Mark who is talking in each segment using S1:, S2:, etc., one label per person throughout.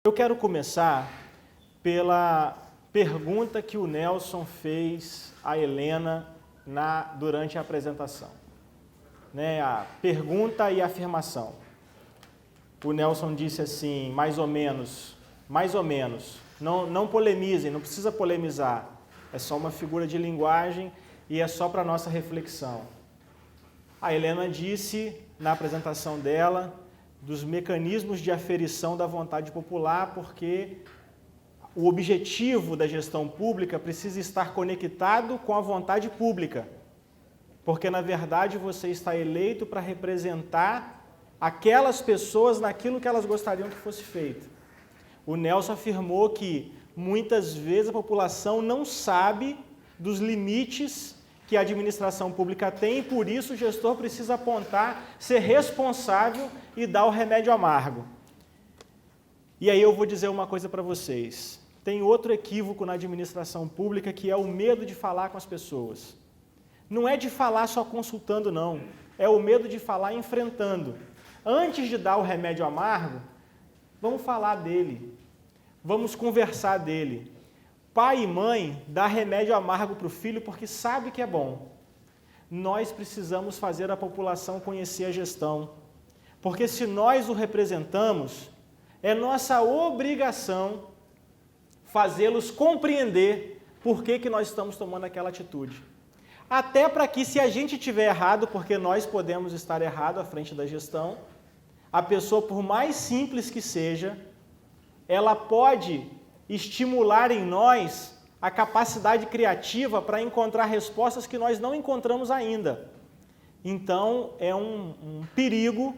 S1: Eu quero começar pela pergunta que o Nelson fez à Helena durante a apresentação. A pergunta e a afirmação. O Nelson disse assim, mais ou menos, não polemizem, não precisa polemizar, é só uma figura de linguagem e é só para nossa reflexão. A Helena disse na apresentação dela dos mecanismos de aferição da vontade popular, porque o objetivo da gestão pública precisa estar conectado com a vontade pública, porque na verdade você está eleito para representar aquelas pessoas naquilo que elas gostariam que fosse feito. O Nelson afirmou que muitas vezes a população não sabe dos limites que a administração pública tem e por isso o gestor precisa apontar, ser responsável e dar o remédio amargo. E aí eu vou dizer uma coisa para vocês. Tem outro equívoco na administração pública que é o medo de falar com as pessoas. Não é de falar só consultando, não. É o medo de falar enfrentando. Antes de dar o remédio amargo, vamos falar dele. Vamos conversar dele. Pai e mãe dá remédio amargo para o filho porque sabe que é bom. Nós precisamos fazer a população conhecer a gestão. Porque se nós o representamos, é nossa obrigação fazê-los compreender por que nós estamos tomando aquela atitude. Até para que, se a gente estiver errado, porque nós podemos estar errado à frente da gestão, a pessoa, por mais simples que seja, ela pode estimular em nós a capacidade criativa para encontrar respostas que nós não encontramos ainda. Então, é um perigo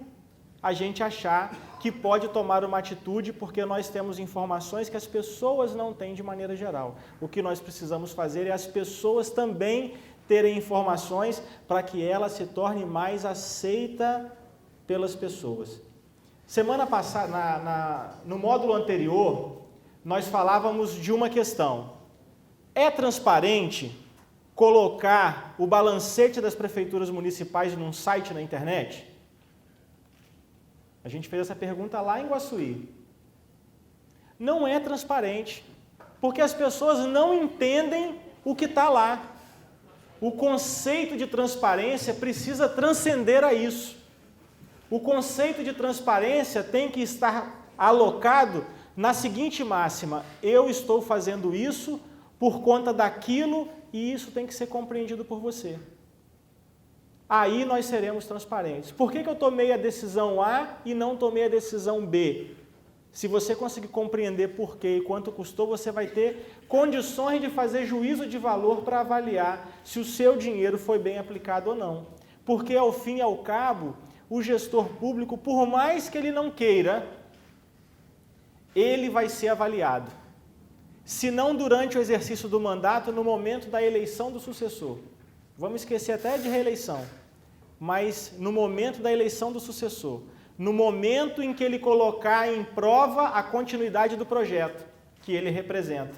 S1: a gente achar que pode tomar uma atitude porque nós temos informações que as pessoas não têm de maneira geral. O que nós precisamos fazer é as pessoas também terem informações para que ela se torne mais aceita pelas pessoas. Semana passada, no módulo anterior, nós falávamos de uma questão. É transparente colocar o balancete das prefeituras municipais num site na internet? A gente fez essa pergunta lá em Guaçuí. Não é transparente, porque as pessoas não entendem o que está lá. O conceito de transparência precisa transcender a isso. O conceito de transparência tem que estar alocado na seguinte máxima: eu estou fazendo isso por conta daquilo e isso tem que ser compreendido por você. Aí nós seremos transparentes. Por que eu tomei a decisão A e não tomei a decisão B? Se você conseguir compreender por quê e quanto custou, você vai ter condições de fazer juízo de valor para avaliar se o seu dinheiro foi bem aplicado ou não. Porque, ao fim e ao cabo, o gestor público, por mais que ele não queira, ele vai ser avaliado. Se não durante o exercício do mandato, no momento da eleição do sucessor. Vamos esquecer até de reeleição, mas no momento da eleição do sucessor, no momento em que ele colocar em prova a continuidade do projeto que ele representa.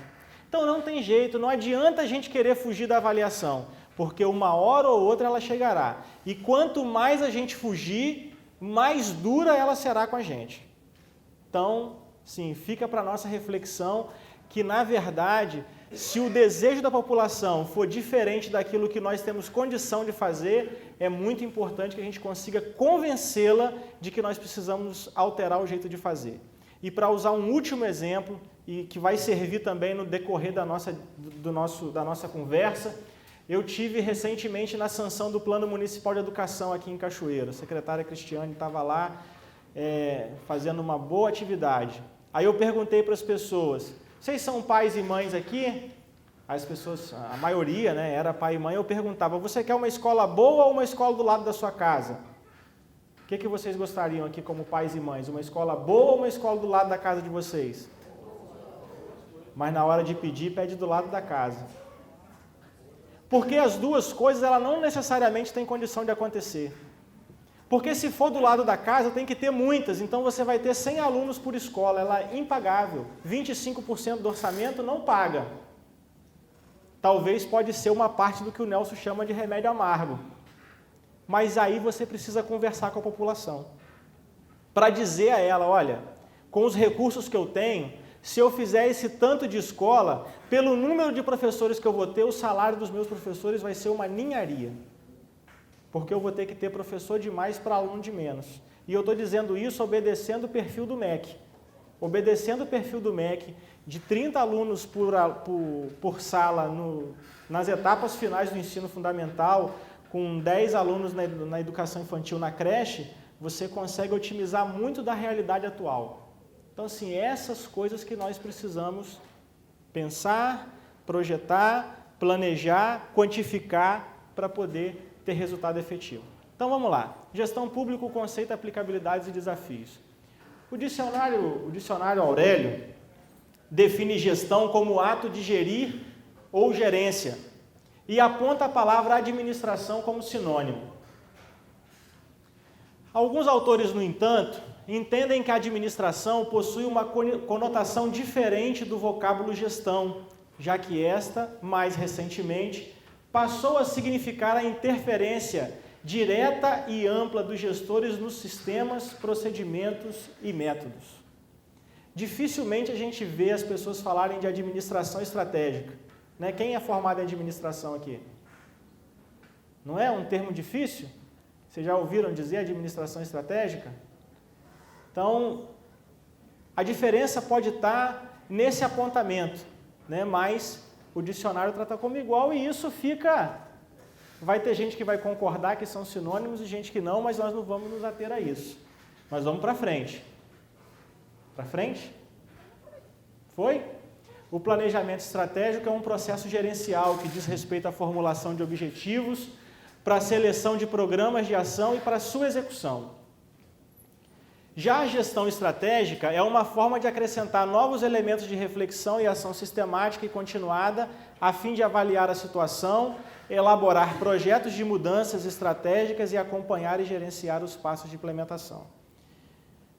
S1: Então não tem jeito, não adianta a gente querer fugir da avaliação, porque uma hora ou outra ela chegará. E quanto mais a gente fugir, mais dura ela será com a gente. Então, sim, fica para a nossa reflexão que, na verdade, se o desejo da população for diferente daquilo que nós temos condição de fazer, é muito importante que a gente consiga convencê-la de que nós precisamos alterar o jeito de fazer. E para usar um último exemplo, e que vai servir também no decorrer da nossa conversa, eu tive recentemente na sanção do Plano Municipal de Educação aqui em Cachoeira. A secretária Cristiane estava lá fazendo uma boa atividade. Aí eu perguntei para as pessoas: vocês são pais e mães aqui? As pessoas, a maioria, era pai e mãe. Eu perguntava: você quer uma escola boa ou uma escola do lado da sua casa? O que vocês gostariam aqui como pais e mães? Uma escola boa ou uma escola do lado da casa de vocês? Mas na hora de pedir, pede do lado da casa. Porque as duas coisas, ela não necessariamente têm condição de acontecer. Porque se for do lado da casa, tem que ter muitas, então você vai ter 100 alunos por escola, ela é impagável. 25% do orçamento não paga. Talvez pode ser uma parte do que o Nelson chama de remédio amargo. Mas aí você precisa conversar com a população. Para dizer a ela: olha, com os recursos que eu tenho, se eu fizer esse tanto de escola, pelo número de professores que eu vou ter, o salário dos meus professores vai ser uma ninharia. Porque eu vou ter que ter professor de mais para aluno de menos. E eu estou dizendo isso obedecendo o perfil do MEC. Obedecendo o perfil do MEC, de 30 alunos por sala nas etapas finais do ensino fundamental, com 10 alunos na educação infantil na creche, você consegue otimizar muito da realidade atual. Então, assim, essas coisas que nós precisamos pensar, projetar, planejar, quantificar para poder ter resultado efetivo. Então, vamos lá. Gestão pública, o conceito, aplicabilidades e desafios. O dicionário Aurélio define gestão como ato de gerir ou gerência e aponta a palavra administração como sinônimo. Alguns autores, no entanto, entendem que a administração possui uma conotação diferente do vocábulo gestão, já que esta, mais recentemente, passou a significar a interferência direta e ampla dos gestores nos sistemas, procedimentos e métodos. Dificilmente a gente vê as pessoas falarem de administração estratégica. Né? Quem é formado em administração aqui? Não é um termo difícil? Vocês já ouviram dizer administração estratégica? Então, a diferença pode estar nesse apontamento, né? Mas o dicionário trata como igual e isso fica... Vai ter gente que vai concordar que são sinônimos e gente que não, mas nós não vamos nos ater a isso. Nós vamos para frente. Para frente? Foi? O planejamento estratégico é um processo gerencial que diz respeito à formulação de objetivos, para a seleção de programas de ação e para a sua execução. Já a gestão estratégica é uma forma de acrescentar novos elementos de reflexão e ação sistemática e continuada a fim de avaliar a situação, elaborar projetos de mudanças estratégicas e acompanhar e gerenciar os passos de implementação.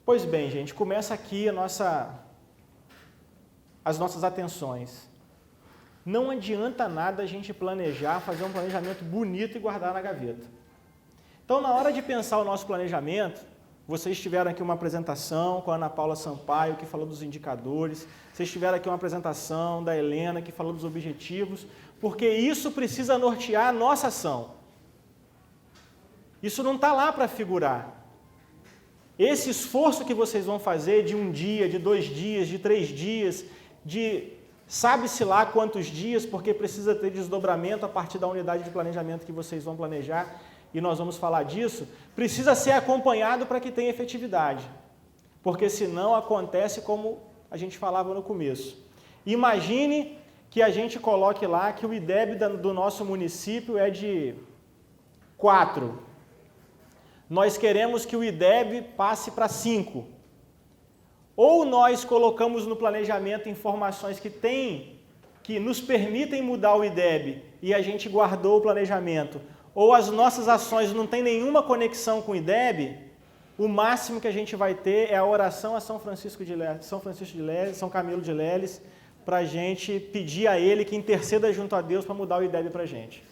S1: Pois bem, gente, começa aqui as nossas atenções. Não adianta nada a gente planejar, fazer um planejamento bonito e guardar na gaveta. Então, na hora de pensar o nosso planejamento, vocês tiveram aqui uma apresentação com a Ana Paula Sampaio, que falou dos indicadores, vocês tiveram aqui uma apresentação da Helena, que falou dos objetivos, porque isso precisa nortear a nossa ação. Isso não está lá para figurar. Esse esforço que vocês vão fazer de 1 dia, de 2 dias, de 3 dias, de sabe-se lá quantos dias, porque precisa ter desdobramento a partir da unidade de planejamento que vocês vão planejar, e nós vamos falar disso, precisa ser acompanhado para que tenha efetividade. Porque senão acontece como a gente falava no começo. Imagine que a gente coloque lá que o IDEB do nosso município é de 4. Nós queremos que o IDEB passe para 5. Ou nós colocamos no planejamento informações que nos permitem mudar o IDEB e a gente guardou o planejamento, ou as nossas ações não têm nenhuma conexão com o IDEB, o máximo que a gente vai ter é a oração a São Francisco de Leles, São Camilo de Leles, para a gente pedir a ele que interceda junto a Deus para mudar o IDEB para a gente.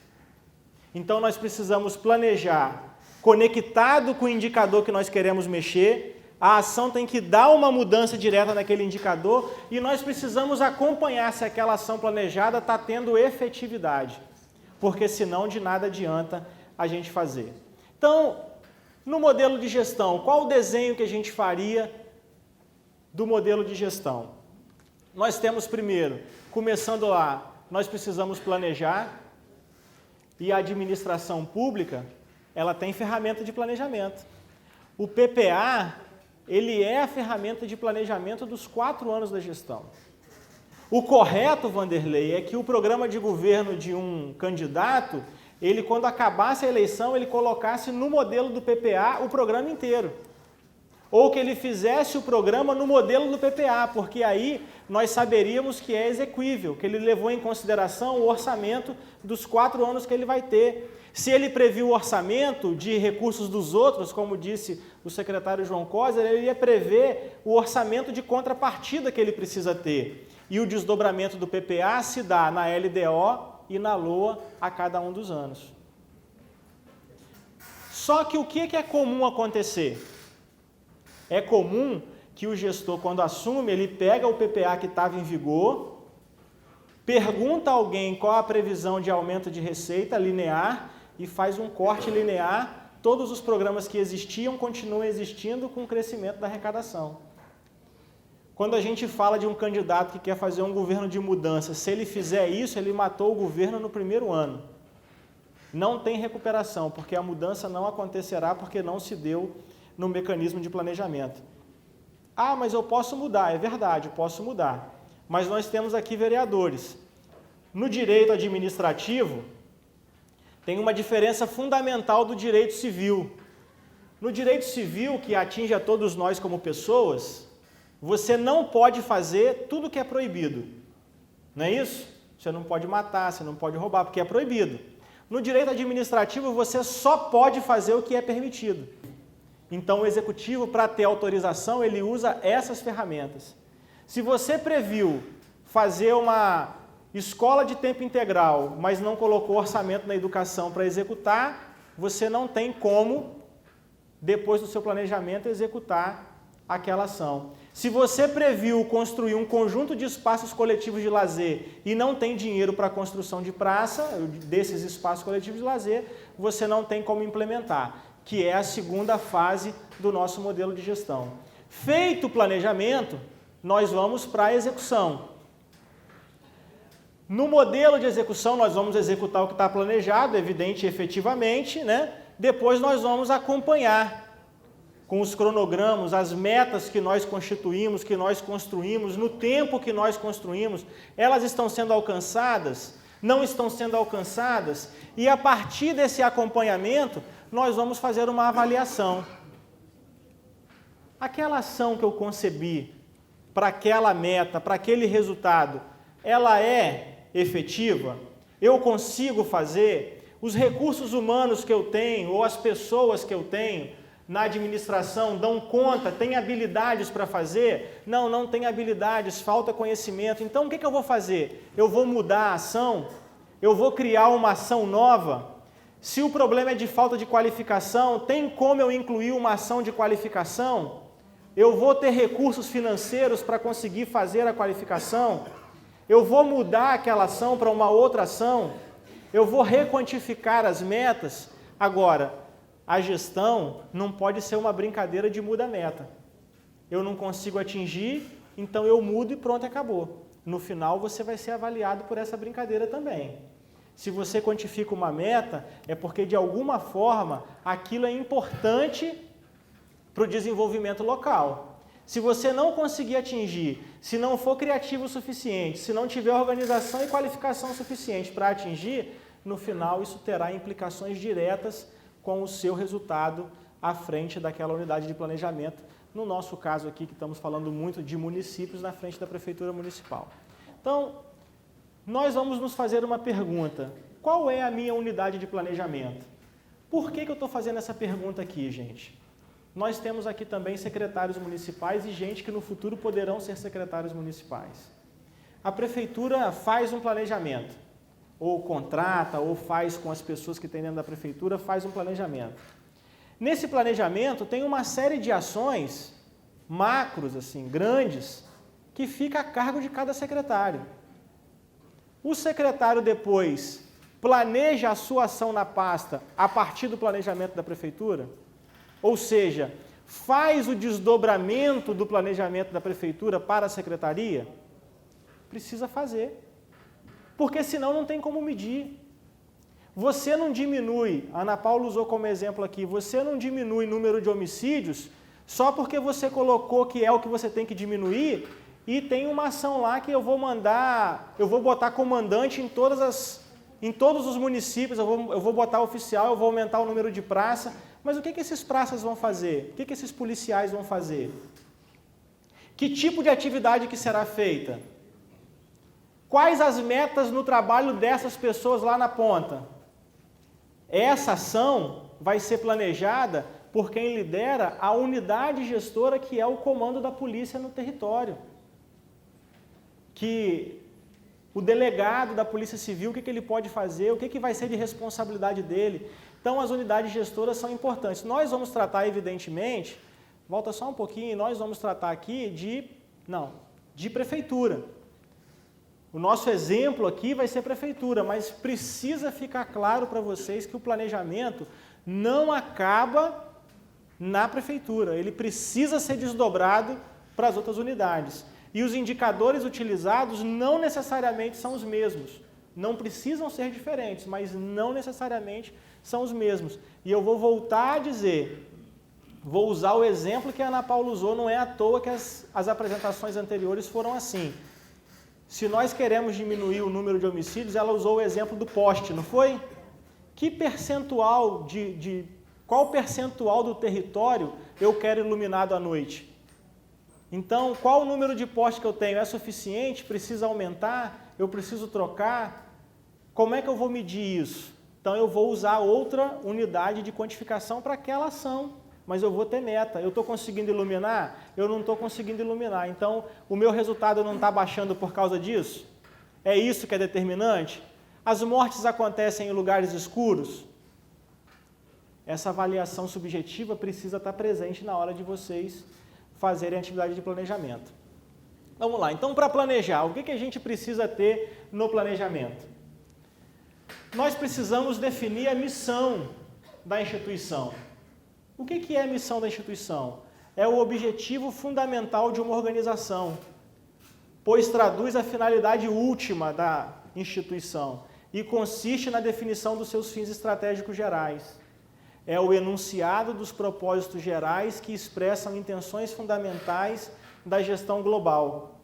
S1: Então nós precisamos planejar conectado com o indicador que nós queremos mexer, a ação tem que dar uma mudança direta naquele indicador e nós precisamos acompanhar se aquela ação planejada está tendo efetividade, porque senão de nada adianta a gente fazer. Então, no modelo de gestão, qual o desenho que a gente faria do modelo de gestão? Nós temos primeiro, começando lá, nós precisamos planejar e a administração pública, ela tem ferramenta de planejamento. O PPA, ele é a ferramenta de planejamento dos 4 anos da gestão. O correto, Vanderlei, é que o programa de governo de um candidato, ele quando acabasse a eleição, ele colocasse no modelo do PPA o programa inteiro. Ou que ele fizesse o programa no modelo do PPA, porque aí nós saberíamos que é exequível, que ele levou em consideração o orçamento dos 4 anos que ele vai ter. Se ele previu o orçamento de recursos dos outros, como disse o secretário João Coser, ele ia prever o orçamento de contrapartida que ele precisa ter. E o desdobramento do PPA se dá na LDO e na LOA a cada um dos anos. Só que o que é comum acontecer? É comum que o gestor, quando assume, ele pega o PPA que estava em vigor, pergunta a alguém qual a previsão de aumento de receita linear e faz um corte linear. Todos os programas que existiam continuam existindo com o crescimento da arrecadação. Quando a gente fala de um candidato que quer fazer um governo de mudança, se ele fizer isso, ele matou o governo no primeiro ano. Não tem recuperação, porque a mudança não acontecerá porque não se deu no mecanismo de planejamento. Ah, mas eu posso mudar. É verdade, eu posso mudar. Mas nós temos aqui vereadores. No direito administrativo, tem uma diferença fundamental do direito civil. No direito civil, que atinge a todos nós como pessoas, você não pode fazer tudo que é proibido. Não é isso? Você não pode matar, você não pode roubar, porque é proibido. No direito administrativo, você só pode fazer o que é permitido. Então, o executivo, para ter autorização, ele usa essas ferramentas. Se você previu fazer uma escola de tempo integral, mas não colocou orçamento na educação para executar, você não tem como, depois do seu planejamento, executar aquela ação. Se você previu construir um conjunto de espaços coletivos de lazer e não tem dinheiro para a construção de praça, desses espaços coletivos de lazer, você não tem como implementar, que é a segunda fase do nosso modelo de gestão. Feito o planejamento, nós vamos para a execução. No modelo de execução, nós vamos executar o que está planejado, evidente e efetivamente, né? Depois nós vamos acompanhar com os cronogramas, as metas que nós constituímos, que nós construímos, no tempo que nós construímos, elas estão sendo alcançadas, não estão sendo alcançadas, e a partir desse acompanhamento, nós vamos fazer uma avaliação. Aquela ação que eu concebi para aquela meta, para aquele resultado, ela é efetiva? Eu consigo fazer? Os recursos humanos que eu tenho, ou as pessoas que eu tenho, na administração dão conta, tem habilidades para fazer? Não, não tem habilidades, falta conhecimento. Então, o que eu vou fazer? Eu vou mudar a ação? Eu vou criar uma ação nova? Se o problema é de falta de qualificação, tem como eu incluir uma ação de qualificação? Eu vou ter recursos financeiros para conseguir fazer a qualificação? Eu vou mudar aquela ação para uma outra ação? Eu vou requantificar as metas? Agora, a gestão não pode ser uma brincadeira de muda-meta. Eu não consigo atingir, então eu mudo e pronto, acabou. No final, você vai ser avaliado por essa brincadeira também. Se você quantifica uma meta, é porque, de alguma forma, aquilo é importante para o desenvolvimento local. Se você não conseguir atingir, se não for criativo o suficiente, se não tiver organização e qualificação suficiente para atingir, no final isso terá implicações diretas com o seu resultado à frente daquela unidade de planejamento. No nosso caso aqui, que estamos falando muito de municípios, na frente da Prefeitura Municipal. Então, nós vamos nos fazer uma pergunta. Qual é a minha unidade de planejamento? Por que eu estou fazendo essa pergunta aqui, gente? Nós temos aqui também secretários municipais e gente que no futuro poderão ser secretários municipais. A Prefeitura faz um planejamento, ou contrata, ou faz com as pessoas que tem dentro da Prefeitura, faz um planejamento. Nesse planejamento tem uma série de ações macros, assim, grandes, que fica a cargo de cada secretário. O secretário depois planeja a sua ação na pasta a partir do planejamento da Prefeitura, ou seja, faz o desdobramento do planejamento da Prefeitura para a Secretaria? Precisa fazer, porque senão não tem como medir. Você não diminui, a Ana Paula usou como exemplo aqui, você não diminui o número de homicídios só porque você colocou que é o que você tem que diminuir e tem uma ação lá que eu vou botar comandante em todos os municípios, eu vou botar oficial, eu vou aumentar o número de praça, mas o que esses praças vão fazer? O que esses policiais vão fazer? Que tipo de atividade que será feita? Quais as metas no trabalho dessas pessoas lá na ponta? Essa ação vai ser planejada por quem lidera a unidade gestora, que é o comando da polícia no território. Que o delegado da Polícia Civil, o que ele pode fazer, o que vai ser de responsabilidade dele. Então, as unidades gestoras são importantes. Nós vamos tratar, evidentemente, volta só um pouquinho, nós vamos tratar aqui de prefeitura. O nosso exemplo aqui vai ser prefeitura, mas precisa ficar claro para vocês que o planejamento não acaba na prefeitura, ele precisa ser desdobrado para as outras unidades. E os indicadores utilizados não necessariamente são os mesmos. Não precisam ser diferentes, mas não necessariamente são os mesmos. E eu vou voltar a dizer, vou usar o exemplo que a Ana Paula usou, não é à toa que as apresentações anteriores foram assim. Se nós queremos diminuir o número de homicídios, ela usou o exemplo do poste, não foi? Que percentual qual percentual do território eu quero iluminado à noite? Então, qual o número de postes que eu tenho? É suficiente? Precisa aumentar? Eu preciso trocar? Como é que eu vou medir isso? Então, eu vou usar outra unidade de quantificação para aquela ação, mas eu vou ter meta. Eu estou conseguindo iluminar? Eu não estou conseguindo iluminar. Então, o meu resultado não está baixando por causa disso? É isso que é determinante? As mortes acontecem em lugares escuros? Essa avaliação subjetiva precisa estar presente na hora de vocês fazerem a atividade de planejamento. Vamos lá, então para planejar, o que a gente precisa ter no planejamento? Nós precisamos definir a missão da instituição. O que é a missão da instituição? É o objetivo fundamental de uma organização, pois traduz a finalidade última da instituição e consiste na definição dos seus fins estratégicos gerais. É o enunciado dos propósitos gerais que expressam intenções fundamentais da gestão global.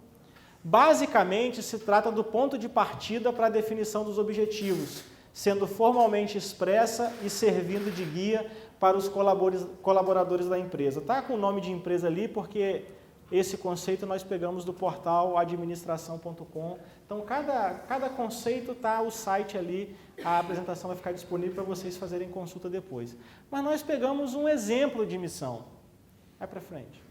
S1: Basicamente, se trata do ponto de partida para a definição dos objetivos, sendo formalmente expressa e servindo de guia para os colaboradores da empresa. Está com o nome de empresa ali porque esse conceito nós pegamos do portal administração.com. Então, cada conceito está o site ali, a apresentação vai ficar disponível para vocês fazerem consulta depois. Mas nós pegamos um exemplo de missão. Vai para frente.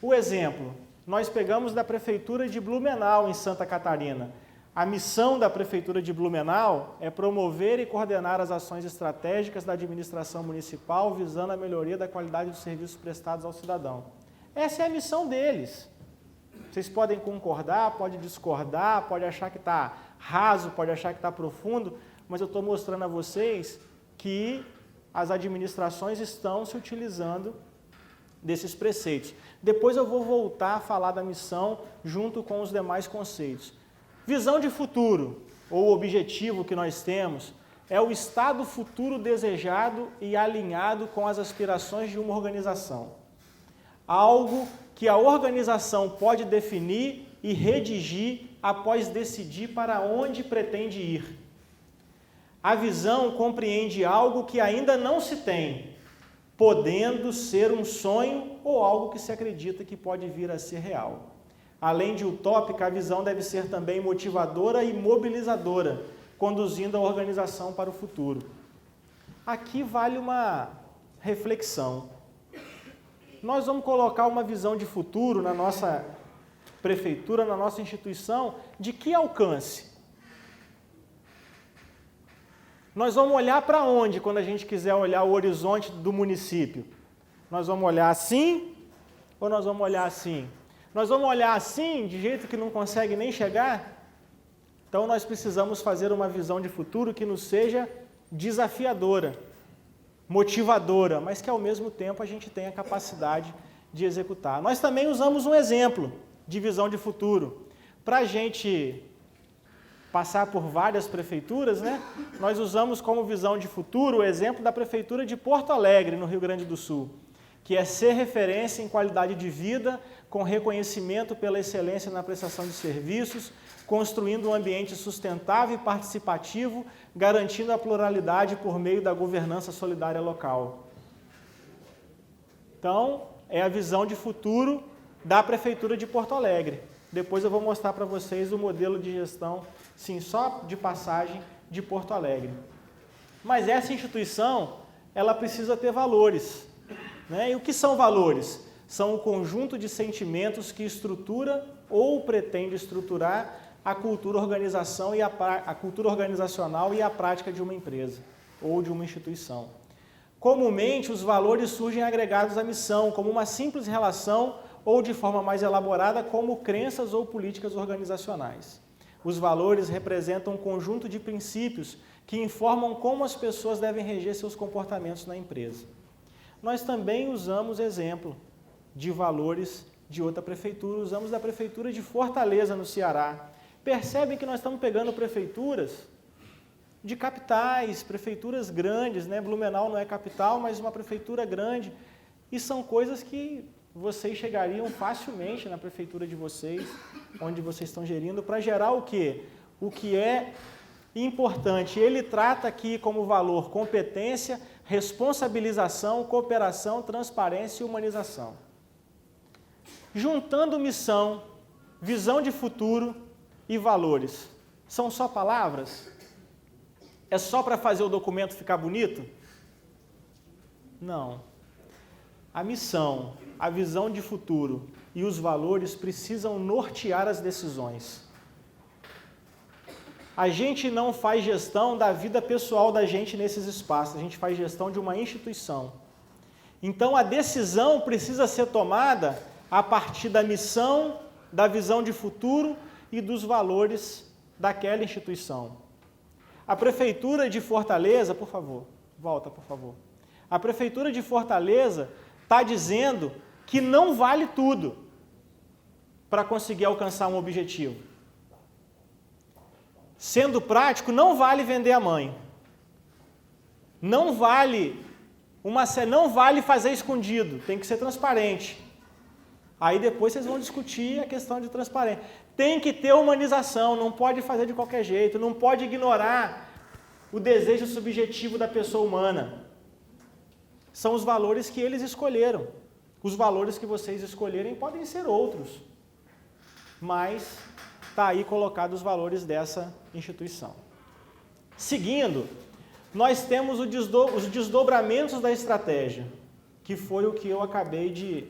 S1: O exemplo, nós pegamos da Prefeitura de Blumenau, em Santa Catarina. A missão da Prefeitura de Blumenau é promover e coordenar as ações estratégicas da administração municipal visando a melhoria da qualidade dos serviços prestados ao cidadão. Essa é a missão deles. Vocês podem concordar, pode discordar, pode achar que está raso, pode achar que está profundo, mas eu estou mostrando a vocês que as administrações estão se utilizando desses preceitos. Depois eu vou voltar a falar da missão junto com os demais conceitos. Visão de futuro, ou objetivo que nós temos, é o estado futuro desejado e alinhado com as aspirações de uma organização. Algo que a organização pode definir e redigir após decidir para onde pretende ir. A visão compreende algo que ainda não se tem, podendo ser um sonho ou algo que se acredita que pode vir a ser real. Além de utópica, a visão deve ser também motivadora e mobilizadora, conduzindo a organização para o futuro. Aqui vale uma reflexão. Nós vamos colocar uma visão de futuro na nossa prefeitura, na nossa instituição, de que alcance? Nós vamos olhar para onde quando a gente quiser olhar o horizonte do município? Nós vamos olhar assim ou nós vamos olhar assim? Nós vamos olhar assim, de jeito que não consegue nem chegar? Então nós precisamos fazer uma visão de futuro que nos seja desafiadora, motivadora, mas que ao mesmo tempo a gente tenha capacidade de executar. Nós também usamos um exemplo de visão de futuro. Para a gente passar por várias prefeituras, né? Nós usamos como visão de futuro o exemplo da Prefeitura de Porto Alegre, no Rio Grande do Sul, que é ser referência em qualidade de vida, com reconhecimento pela excelência na prestação de serviços, construindo um ambiente sustentável e participativo, garantindo a pluralidade por meio da governança solidária local. Então, é a visão de futuro da Prefeitura de Porto Alegre. Depois eu vou mostrar para vocês o modelo de gestão, sim, só de passagem, de Porto Alegre. Mas essa instituição, ela precisa ter valores, né? E o que são valores? São o conjunto de sentimentos que estrutura ou pretende estruturar a cultura organizacional e a prática de uma empresa ou de uma instituição. Comumente, os valores surgem agregados à missão, como uma simples relação ou de forma mais elaborada, como crenças ou políticas organizacionais. Os valores representam um conjunto de princípios que informam como as pessoas devem reger seus comportamentos na empresa. Nós também usamos exemplo de valores de outra prefeitura, usamos da prefeitura de Fortaleza, no Ceará. Percebem que nós estamos pegando prefeituras de capitais, prefeituras grandes, né? Blumenau não é capital, mas uma prefeitura grande, e são coisas que vocês chegariam facilmente na prefeitura de vocês, onde vocês estão gerindo, para gerar o quê? O que é importante. Ele trata aqui como valor competência, responsabilização, cooperação, transparência e humanização. Juntando missão, visão de futuro e valores. São só palavras? É só para fazer o documento ficar bonito? Não. A missão, a visão de futuro e os valores precisam nortear as decisões. A gente não faz gestão da vida pessoal da gente nesses espaços, a gente faz gestão de uma instituição. Então a decisão precisa ser tomada a partir da missão, da visão de futuro e dos valores daquela instituição. A Prefeitura de Fortaleza, por favor, volta, por favor. A Prefeitura de Fortaleza está dizendo que não vale tudo para conseguir alcançar um objetivo. Sendo prático, não vale vender a mãe. Não vale fazer escondido, tem que ser transparente. Aí depois vocês vão discutir a questão de transparência. Tem que ter humanização, não pode fazer de qualquer jeito, não pode ignorar o desejo subjetivo da pessoa humana. São os valores que eles escolheram. Os valores que vocês escolherem podem ser outros, mas está aí colocado os valores dessa instituição. Seguindo, nós temos os desdobramentos da estratégia, que foi o que eu acabei de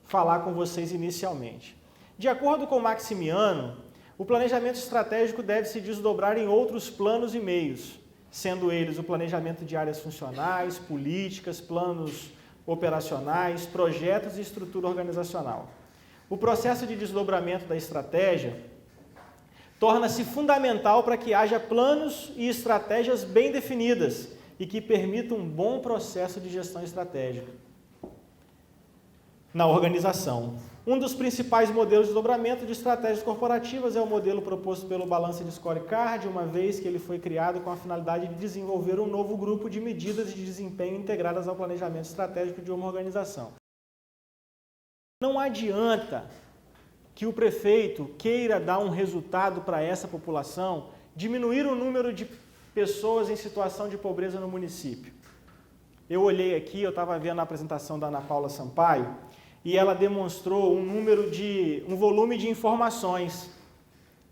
S1: falar com vocês inicialmente. De acordo com Maximiano, o planejamento estratégico deve se desdobrar em outros planos e meios, sendo eles o planejamento de áreas funcionais, políticas, planos operacionais, projetos e estrutura organizacional. O processo de desdobramento da estratégia torna-se fundamental para que haja planos e estratégias bem definidas e que permitam um bom processo de gestão estratégica na organização. Um dos principais modelos de desdobramento de estratégias corporativas é o modelo proposto pelo Balanced Scorecard, uma vez que ele foi criado com a finalidade de desenvolver um novo grupo de medidas de desempenho integradas ao planejamento estratégico de uma organização. Não adianta que o prefeito queira dar um resultado para essa população, diminuir o número de pessoas em situação de pobreza no município. Eu olhei aqui, eu estava vendo a apresentação da Ana Paula Sampaio, e ela demonstrou um volume de informações,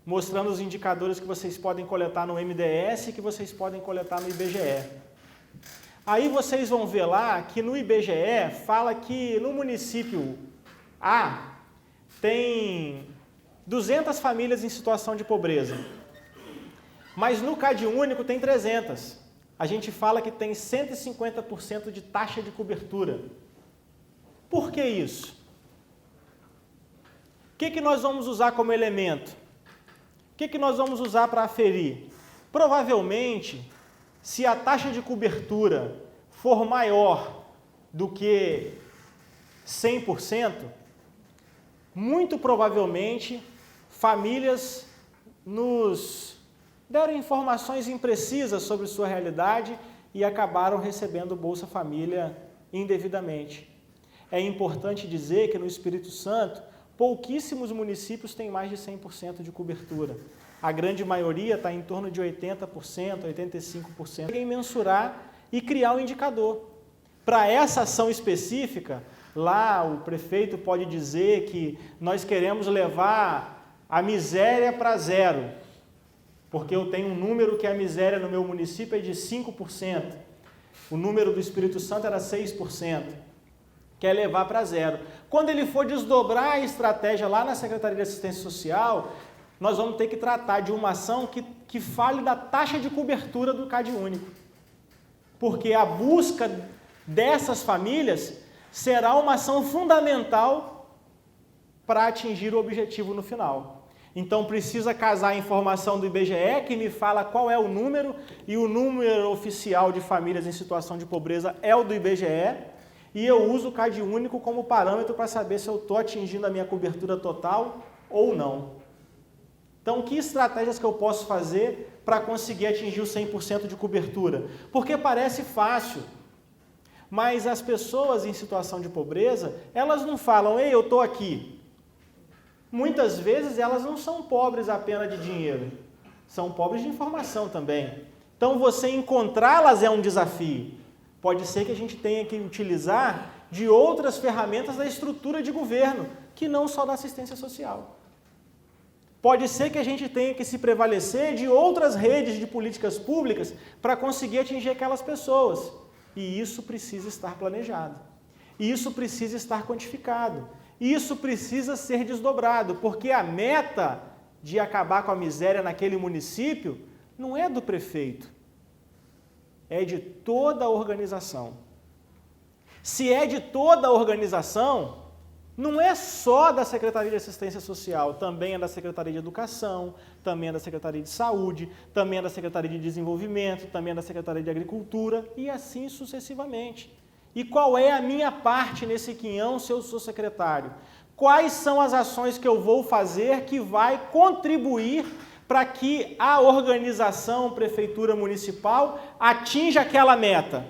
S1: mostrando os indicadores que vocês podem coletar no MDS e que vocês podem coletar no IBGE. Aí vocês vão ver lá que no IBGE fala que no município A tem 200 famílias em situação de pobreza, mas no CadÚnico tem 300. A gente fala que tem 150% de taxa de cobertura. Por que isso? O que nós vamos usar como elemento? O que nós vamos usar para aferir? Provavelmente, se a taxa de cobertura for maior do que 100%, muito provavelmente famílias nos deram informações imprecisas sobre sua realidade e acabaram recebendo Bolsa Família indevidamente. É importante dizer que no Espírito Santo, pouquíssimos municípios têm mais de 100% de cobertura. A grande maioria está em torno de 80%, 85%. Tem que mensurar e criar um indicador. Para essa ação específica, lá o prefeito pode dizer que nós queremos levar a miséria para zero, porque eu tenho um número que a miséria no meu município é de 5%. O número do Espírito Santo era 6%. Quer levar para zero. Quando ele for desdobrar a estratégia lá na Secretaria de Assistência Social, nós vamos ter que tratar de uma ação que fale da taxa de cobertura do CadÚnico. Porque a busca dessas famílias será uma ação fundamental para atingir o objetivo no final. Então precisa casar a informação do IBGE, que me fala qual é o número, e o número oficial de famílias em situação de pobreza é o do IBGE, e eu uso o CadÚnico como parâmetro para saber se eu estou atingindo a minha cobertura total ou não. Então, que estratégias que eu posso fazer para conseguir atingir o 100% de cobertura? Porque parece fácil, mas as pessoas em situação de pobreza, elas não falam, ei, eu estou aqui. Muitas vezes elas não são pobres apenas de dinheiro, são pobres de informação também. Então, você encontrá-las é um desafio. Pode ser que a gente tenha que utilizar de outras ferramentas da estrutura de governo, que não só da assistência social. Pode ser que a gente tenha que se prevalecer de outras redes de políticas públicas para conseguir atingir aquelas pessoas. E isso precisa estar planejado. E isso precisa estar quantificado. E isso precisa ser desdobrado, porque a meta de acabar com a miséria naquele município não é do prefeito, é de toda a organização. Se é de toda a organização, não é só da Secretaria de Assistência Social, também é da Secretaria de Educação, também é da Secretaria de Saúde, também é da Secretaria de Desenvolvimento, também é da Secretaria de Agricultura e assim sucessivamente. E qual é a minha parte nesse quinhão se eu sou secretário? Quais são as ações que eu vou fazer que vai contribuir para que a organização, prefeitura municipal, atinja aquela meta?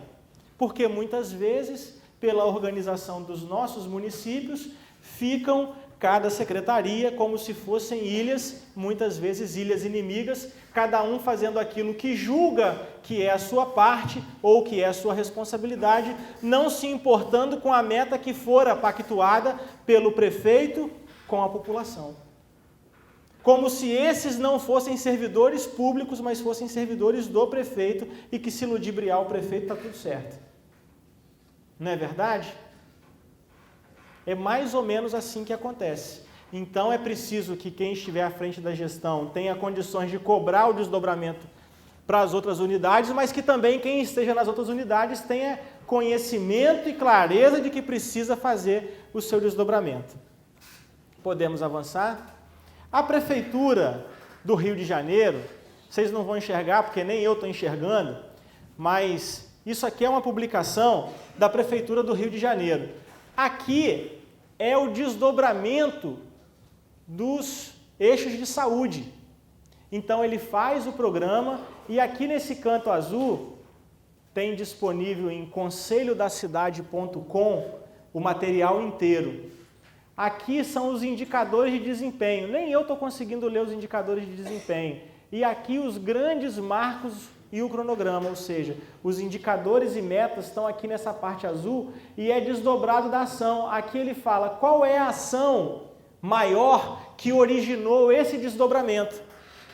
S1: Porque muitas vezes, pela organização dos nossos municípios, ficam cada secretaria como se fossem ilhas, muitas vezes ilhas inimigas, cada um fazendo aquilo que julga que é a sua parte ou que é a sua responsabilidade, não se importando com a meta que fora pactuada pelo prefeito com a população. Como se esses não fossem servidores públicos, mas fossem servidores do prefeito e que se ludibriar o prefeito está tudo certo. Não é verdade? É mais ou menos assim que acontece. Então é preciso que quem estiver à frente da gestão tenha condições de cobrar o desdobramento para as outras unidades, mas que também quem esteja nas outras unidades tenha conhecimento e clareza de que precisa fazer o seu desdobramento. Podemos avançar? A Prefeitura do Rio de Janeiro, vocês não vão enxergar porque nem eu estou enxergando, mas isso aqui é uma publicação da Prefeitura do Rio de Janeiro. Aqui é o desdobramento dos eixos de saúde. Então ele faz o programa e aqui nesse canto azul tem disponível em conselhodacidade.com o material inteiro. Aqui são os indicadores de desempenho. Nem eu estou conseguindo ler os indicadores de desempenho. E aqui os grandes marcos e o cronograma, ou seja, os indicadores e metas estão aqui nessa parte azul e é desdobrado da ação. Aqui ele fala qual é a ação maior que originou esse desdobramento.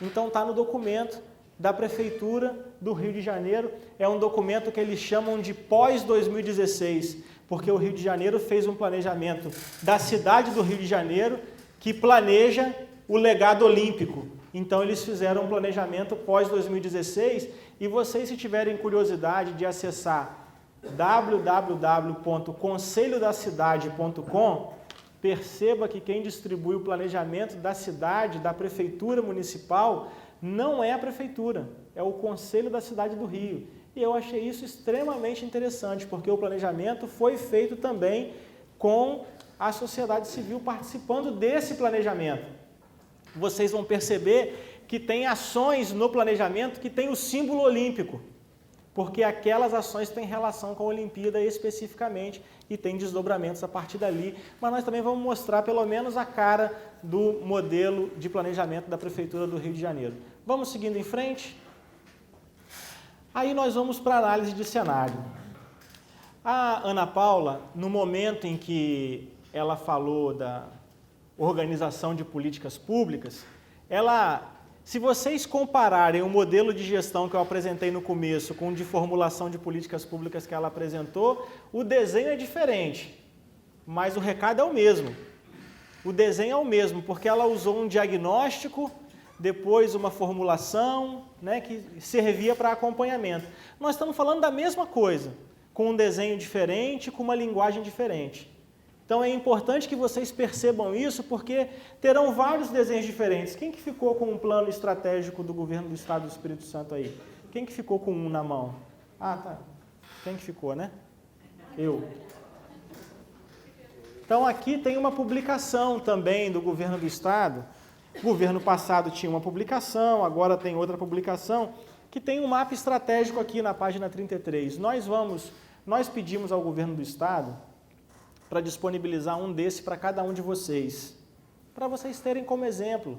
S1: Então está no documento da Prefeitura do Rio de Janeiro, é um documento que eles chamam de pós-2016, porque o Rio de Janeiro fez um planejamento da cidade do Rio de Janeiro que planeja o legado olímpico. Então eles fizeram um planejamento pós-2016 e vocês, se tiverem curiosidade de acessar www.conselhodacidade.com, perceba que quem distribui o planejamento da cidade, da prefeitura municipal, não é a prefeitura, é o Conselho da Cidade do Rio. E eu achei isso extremamente interessante, porque o planejamento foi feito também com a sociedade civil participando desse planejamento. Vocês vão perceber que tem ações no planejamento que tem o símbolo olímpico, porque aquelas ações têm relação com a Olimpíada especificamente e tem desdobramentos a partir dali, mas nós também vamos mostrar pelo menos a cara do modelo de planejamento da Prefeitura do Rio de Janeiro. Vamos seguindo em frente? Aí nós vamos para a análise de cenário. A Ana Paula, no momento em que ela falou da organização de políticas públicas, se vocês compararem o modelo de gestão que eu apresentei no começo com o de formulação de políticas públicas que ela apresentou, o desenho é diferente, mas o recado é o mesmo. O desenho é o mesmo, porque ela usou um diagnóstico, depois uma formulação, né, que servia para acompanhamento. Nós estamos falando da mesma coisa, com um desenho diferente, com uma linguagem diferente. Então é importante que vocês percebam isso, porque terão vários desenhos diferentes. Quem que ficou com um plano estratégico do governo do Estado do Espírito Santo aí? Quem que ficou com um na mão? Ah, tá. Quem que ficou, né? Eu. Então aqui tem uma publicação também do governo do Estado. O governo passado tinha uma publicação, agora tem outra publicação, que tem um mapa estratégico aqui na página 33. Nós pedimos ao governo do Estado para disponibilizar um desse para cada um de vocês, para vocês terem como exemplo,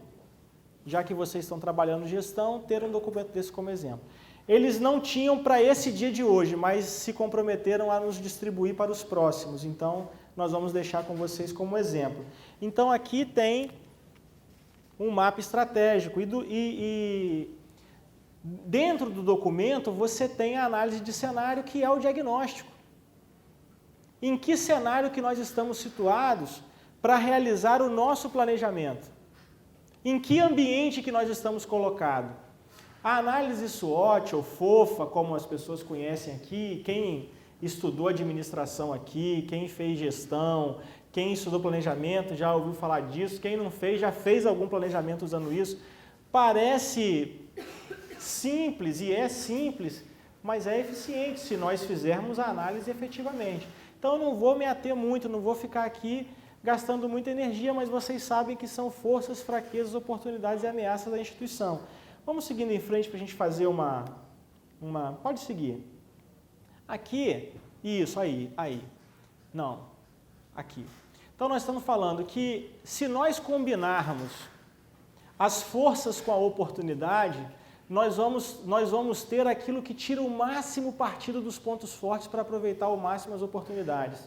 S1: já que vocês estão trabalhando gestão, ter um documento desse como exemplo. Eles não tinham para esse dia de hoje, mas se comprometeram a nos distribuir para os próximos, então nós vamos deixar com vocês como exemplo. Então aqui tem um mapa estratégico e dentro do documento você tem a análise de cenário, que é o diagnóstico. Em que cenário que nós estamos situados para realizar o nosso planejamento? Em que ambiente que nós estamos colocados? A análise SWOT ou FOFA, como as pessoas conhecem aqui, quem estudou administração aqui, quem fez gestão, quem estudou planejamento já ouviu falar disso, quem não fez já fez algum planejamento usando isso. Parece simples e é simples, mas é eficiente se nós fizermos a análise efetivamente. Então, eu não vou me ater muito, não vou ficar aqui gastando muita energia, mas vocês sabem que são forças, fraquezas, oportunidades e ameaças da instituição. Vamos seguindo em frente para a gente fazer uma... Pode seguir. Aqui, isso, aí. Não, aqui. Então, nós estamos falando que se nós combinarmos as forças com a oportunidade, nós vamos ter aquilo que tira o máximo partido dos pontos fortes para aproveitar ao máximo as oportunidades.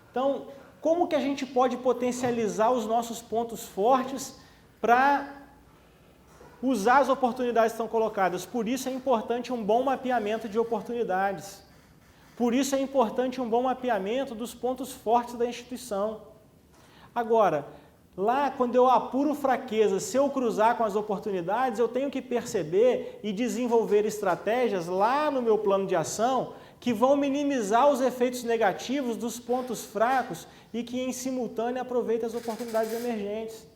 S1: Então, como que a gente pode potencializar os nossos pontos fortes para usar as oportunidades que estão colocadas? Por isso é importante um bom mapeamento de oportunidades. Por isso é importante um bom mapeamento dos pontos fortes da instituição. Agora, lá, quando eu apuro fraquezas, se eu cruzar com as oportunidades, eu tenho que perceber e desenvolver estratégias lá no meu plano de ação que vão minimizar os efeitos negativos dos pontos fracos e que, em simultâneo, aproveitem as oportunidades emergentes.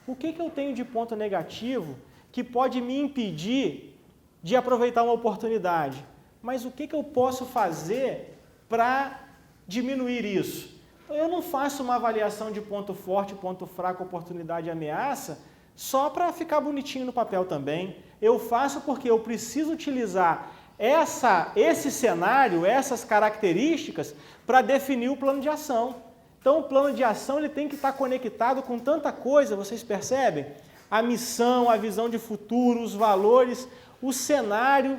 S1: O que eu tenho de ponto negativo que pode me impedir de aproveitar uma oportunidade? Mas o que eu posso fazer para diminuir isso? Eu não faço uma avaliação de ponto forte, ponto fraco, oportunidade e ameaça só para ficar bonitinho no papel também. Eu faço porque eu preciso utilizar esse cenário, essas características para definir o plano de ação. Então o plano de ação ele tem que estar conectado com tanta coisa, vocês percebem? A missão, a visão de futuro, os valores, o cenário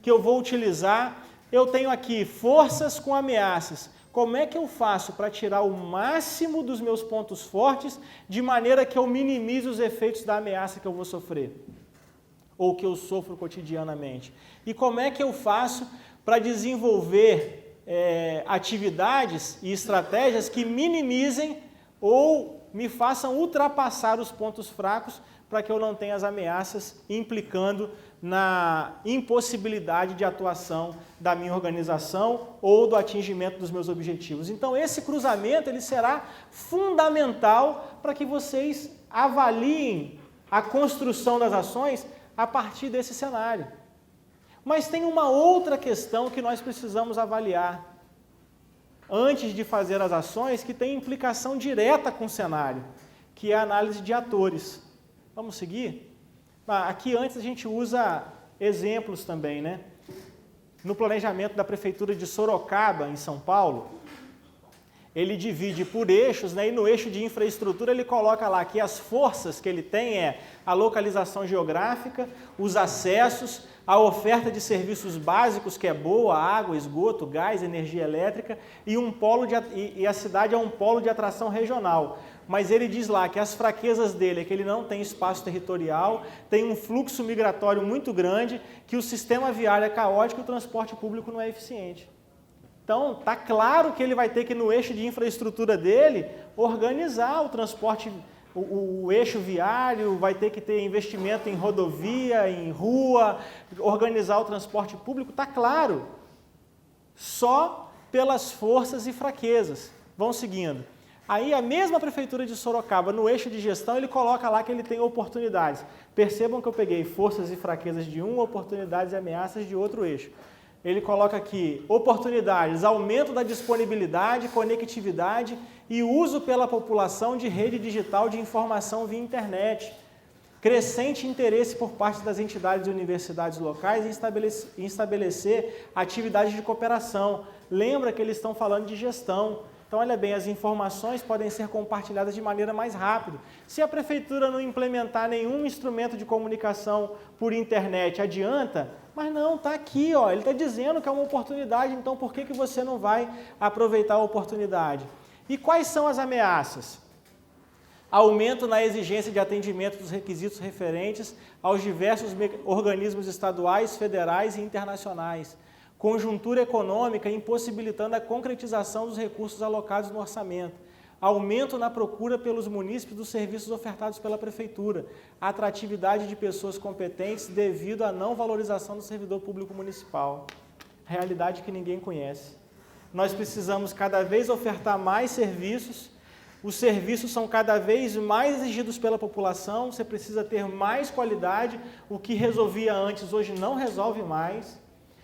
S1: que eu vou utilizar. Eu tenho aqui forças com ameaças. Como é que eu faço para tirar o máximo dos meus pontos fortes de maneira que eu minimize os efeitos da ameaça que eu vou sofrer? Ou que eu sofro cotidianamente? E como é que eu faço para desenvolver atividades e estratégias que minimizem ou me façam ultrapassar os pontos fracos para que eu não tenha as ameaças implicando na impossibilidade de atuação da minha organização ou do atingimento dos meus objetivos. Então, esse cruzamento ele será fundamental para que vocês avaliem a construção das ações a partir desse cenário. Mas tem uma outra questão que nós precisamos avaliar antes de fazer as ações, que tem implicação direta com o cenário, que é a análise de atores. Vamos seguir? Aqui antes a gente usa exemplos também, né? No planejamento da Prefeitura de Sorocaba, em São Paulo, ele divide por eixos, né? E no eixo de infraestrutura ele coloca lá que as forças que ele tem é a localização geográfica, os acessos, a oferta de serviços básicos, que é boa, água, esgoto, gás, energia elétrica, e a cidade é um polo de atração regional. Mas ele diz lá que as fraquezas dele é que ele não tem espaço territorial, tem um fluxo migratório muito grande, que o sistema viário é caótico e o transporte público não é eficiente. Então, está claro que ele vai ter que, no eixo de infraestrutura dele, organizar o transporte, o eixo viário, vai ter que ter investimento em rodovia, em rua, organizar o transporte público, está claro. Só pelas forças e fraquezas. Vão seguindo. Aí a mesma Prefeitura de Sorocaba, no eixo de gestão, ele coloca lá que ele tem oportunidades. Percebam que eu peguei forças e fraquezas de um, oportunidades e ameaças de outro eixo. Ele coloca aqui oportunidades, aumento da disponibilidade, conectividade e uso pela população de rede digital de informação via internet. Crescente interesse por parte das entidades e universidades locais em estabelecer atividades de cooperação. Lembra que eles estão falando de gestão. Então, olha bem, as informações podem ser compartilhadas de maneira mais rápida. Se a prefeitura não implementar nenhum instrumento de comunicação por internet, adianta? Mas não, está aqui, ó, ele está dizendo que é uma oportunidade, então por que você não vai aproveitar a oportunidade? E quais são as ameaças? Aumento na exigência de atendimento dos requisitos referentes aos diversos organismos estaduais, federais e internacionais. Conjuntura econômica impossibilitando a concretização dos recursos alocados no orçamento. Aumento na procura pelos munícipes dos serviços ofertados pela Prefeitura. Atratividade de pessoas competentes devido à não valorização do servidor público municipal. Realidade que ninguém conhece. Nós precisamos cada vez ofertar mais serviços. Os serviços são cada vez mais exigidos pela população. Você precisa ter mais qualidade. O que resolvia antes, hoje não resolve mais.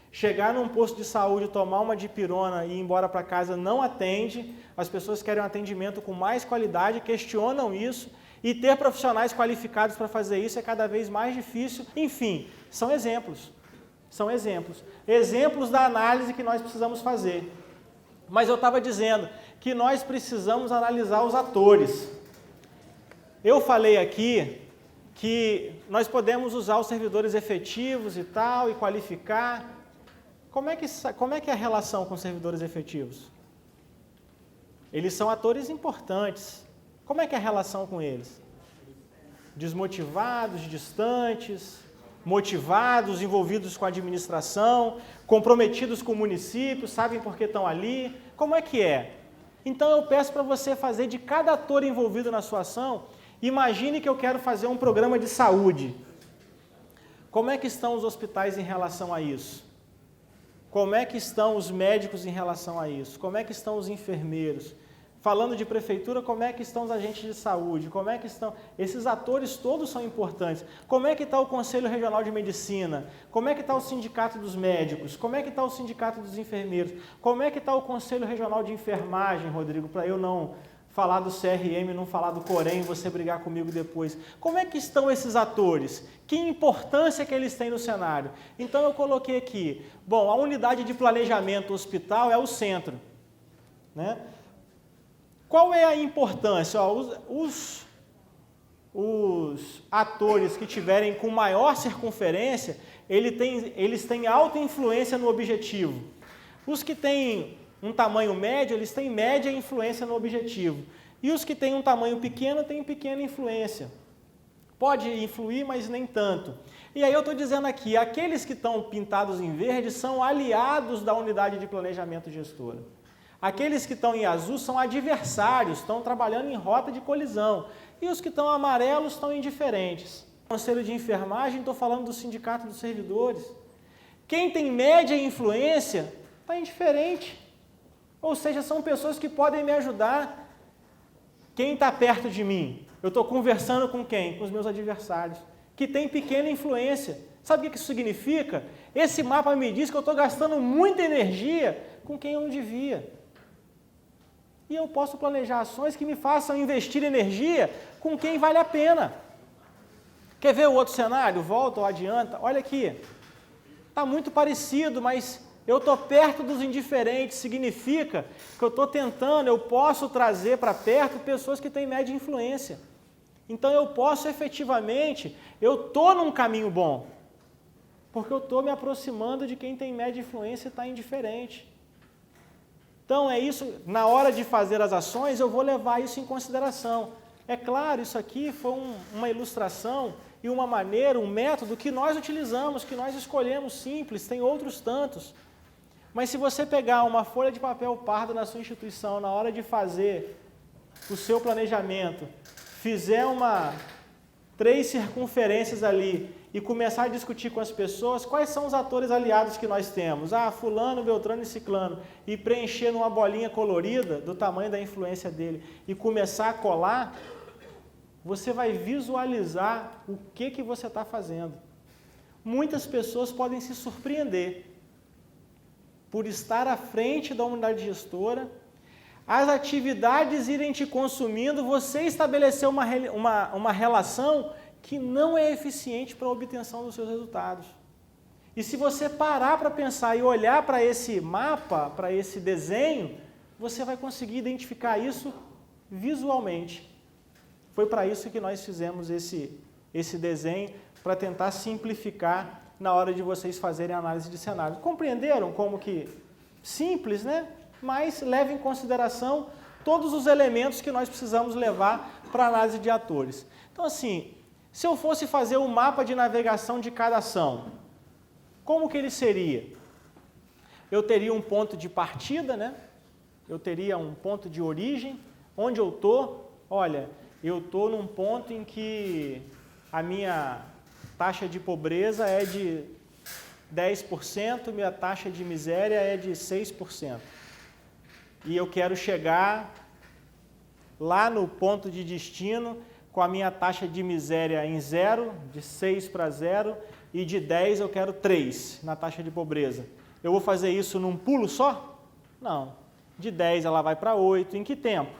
S1: Chegar num posto de saúde, tomar uma dipirona e ir embora para casa não atende. As pessoas querem um atendimento com mais qualidade, questionam isso. E ter profissionais qualificados para fazer isso é cada vez mais difícil. Enfim, são exemplos. São exemplos. Exemplos da análise que nós precisamos fazer. Mas eu estava dizendo que nós precisamos analisar os atores. Eu falei aqui que nós podemos usar os servidores efetivos e tal, e qualificar. Como é que é a relação com os servidores efetivos? Eles são atores importantes. Como é que é a relação com eles? Desmotivados, distantes, motivados, envolvidos com a administração, comprometidos com o município, sabem por que estão ali. Como é que é? Então eu peço para você fazer de cada ator envolvido na sua ação, imagine que eu quero fazer um programa de saúde. Como é que estão os hospitais em relação a isso? Como é que estão os médicos em relação a isso? Como é que estão os enfermeiros? Falando de prefeitura, como é que estão os agentes de saúde? Como é que estão? Esses atores todos são importantes. Como é que está o Conselho Regional de Medicina? Como é que está o Sindicato dos Médicos? Como é que está o Sindicato dos Enfermeiros? Como é que está o Conselho Regional de Enfermagem, Rodrigo, para eu não falar do CRM, não falar do Corém, você brigar comigo depois. Como é que estão esses atores? Que importância que eles têm no cenário? Então eu coloquei aqui, bom, a unidade de planejamento hospital é o centro, né? Qual é a importância? Ó, os atores que tiverem com maior circunferência, eles têm alta influência no objetivo. Os que têm um tamanho médio, eles têm média influência no objetivo. E os que têm um tamanho pequeno, têm pequena influência. Pode influir, mas nem tanto. E aí eu estou dizendo aqui, aqueles que estão pintados em verde são aliados da unidade de planejamento gestora. Aqueles que estão em azul são adversários, estão trabalhando em rota de colisão. E os que estão amarelos estão indiferentes. Conselho de enfermagem, estou falando do sindicato dos servidores. Quem tem média influência está indiferente. Ou seja, são pessoas que podem me ajudar. Quem está perto de mim? Eu estou conversando com quem? Com os meus adversários, que tem pequena influência. Sabe o que isso significa? Esse mapa me diz que eu estou gastando muita energia com quem eu não devia. E eu posso planejar ações que me façam investir energia com quem vale a pena. Quer ver o outro cenário? Volta ou adianta? Olha aqui. Está muito parecido, mas eu estou perto dos indiferentes. Significa que eu estou tentando, eu posso trazer para perto pessoas que têm média influência. Então eu posso efetivamente, eu estou num caminho bom. Porque eu estou me aproximando de quem tem média influência e está indiferente. Então é isso, na hora de fazer as ações, eu vou levar isso em consideração. É claro, isso aqui foi uma ilustração e uma maneira, um método que nós utilizamos, que nós escolhemos simples, tem outros tantos. Mas se você pegar uma folha de papel pardo na sua instituição, na hora de fazer o seu planejamento, fizer 3 circunferências ali e começar a discutir com as pessoas quais são os atores aliados que nós temos. Ah, fulano, beltrano e ciclano. E preencher numa bolinha colorida do tamanho da influência dele e começar a colar, você vai visualizar o que você está fazendo. Muitas pessoas podem se surpreender por estar à frente da unidade gestora, as atividades irem te consumindo, você estabeleceu uma relação que não é eficiente para a obtenção dos seus resultados. E se você parar para pensar e olhar para esse mapa, para esse desenho, você vai conseguir identificar isso visualmente. Foi para isso que nós fizemos esse desenho, para tentar simplificar na hora de vocês fazerem a análise de cenário. Compreenderam como que simples, né? Mas leve em consideração todos os elementos que nós precisamos levar para a análise de atores. Então, assim, se eu fosse fazer um mapa de navegação de cada ação, como que ele seria? Eu teria um ponto de partida, né? Eu teria um ponto de origem, onde eu estou. Olha, eu estou num ponto em que a minha taxa de pobreza é de 10%, minha taxa de miséria é de 6%. E eu quero chegar lá no ponto de destino com a minha taxa de miséria em 0, de 6 para 0, e de 10 eu quero 3 na taxa de pobreza. Eu vou fazer isso num pulo só? Não. De 10 ela vai para 8, em que tempo?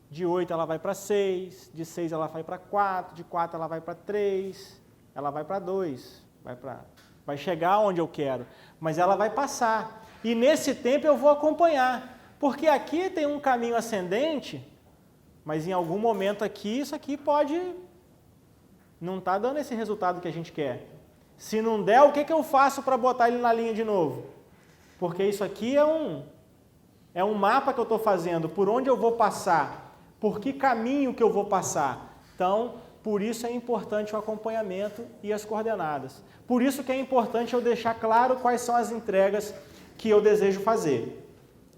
S1: De 8 ela vai para 6, de 6 ela vai para 4, de 4 ela vai para 3, ela vai para 2, vai chegar onde eu quero, mas ela vai passar. E nesse tempo eu vou acompanhar, porque aqui tem um caminho ascendente, mas em algum momento aqui, isso aqui pode não estar dando esse resultado que a gente quer. Se não der, o que eu faço para botar ele na linha de novo? Porque isso aqui é um mapa que eu estou fazendo, por onde eu vou passar, por que caminho que eu vou passar. Então, por isso é importante o acompanhamento e as coordenadas. Por isso que é importante eu deixar claro quais são as entregas que eu desejo fazer.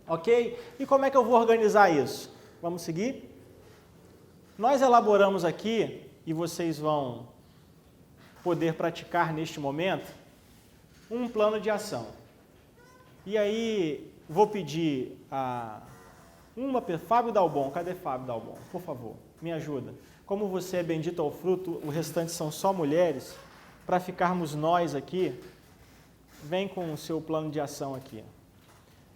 S1: Ok? E como é que eu vou organizar isso? Vamos seguir? Nós elaboramos aqui, e vocês vão poder praticar neste momento, um plano de ação. E aí, vou pedir a Fábio Dalbon, cadê Fábio Dalbon? Por favor, me ajuda. Como você é bendito ao fruto, o restante são só mulheres, para ficarmos nós aqui, vem com o seu plano de ação aqui.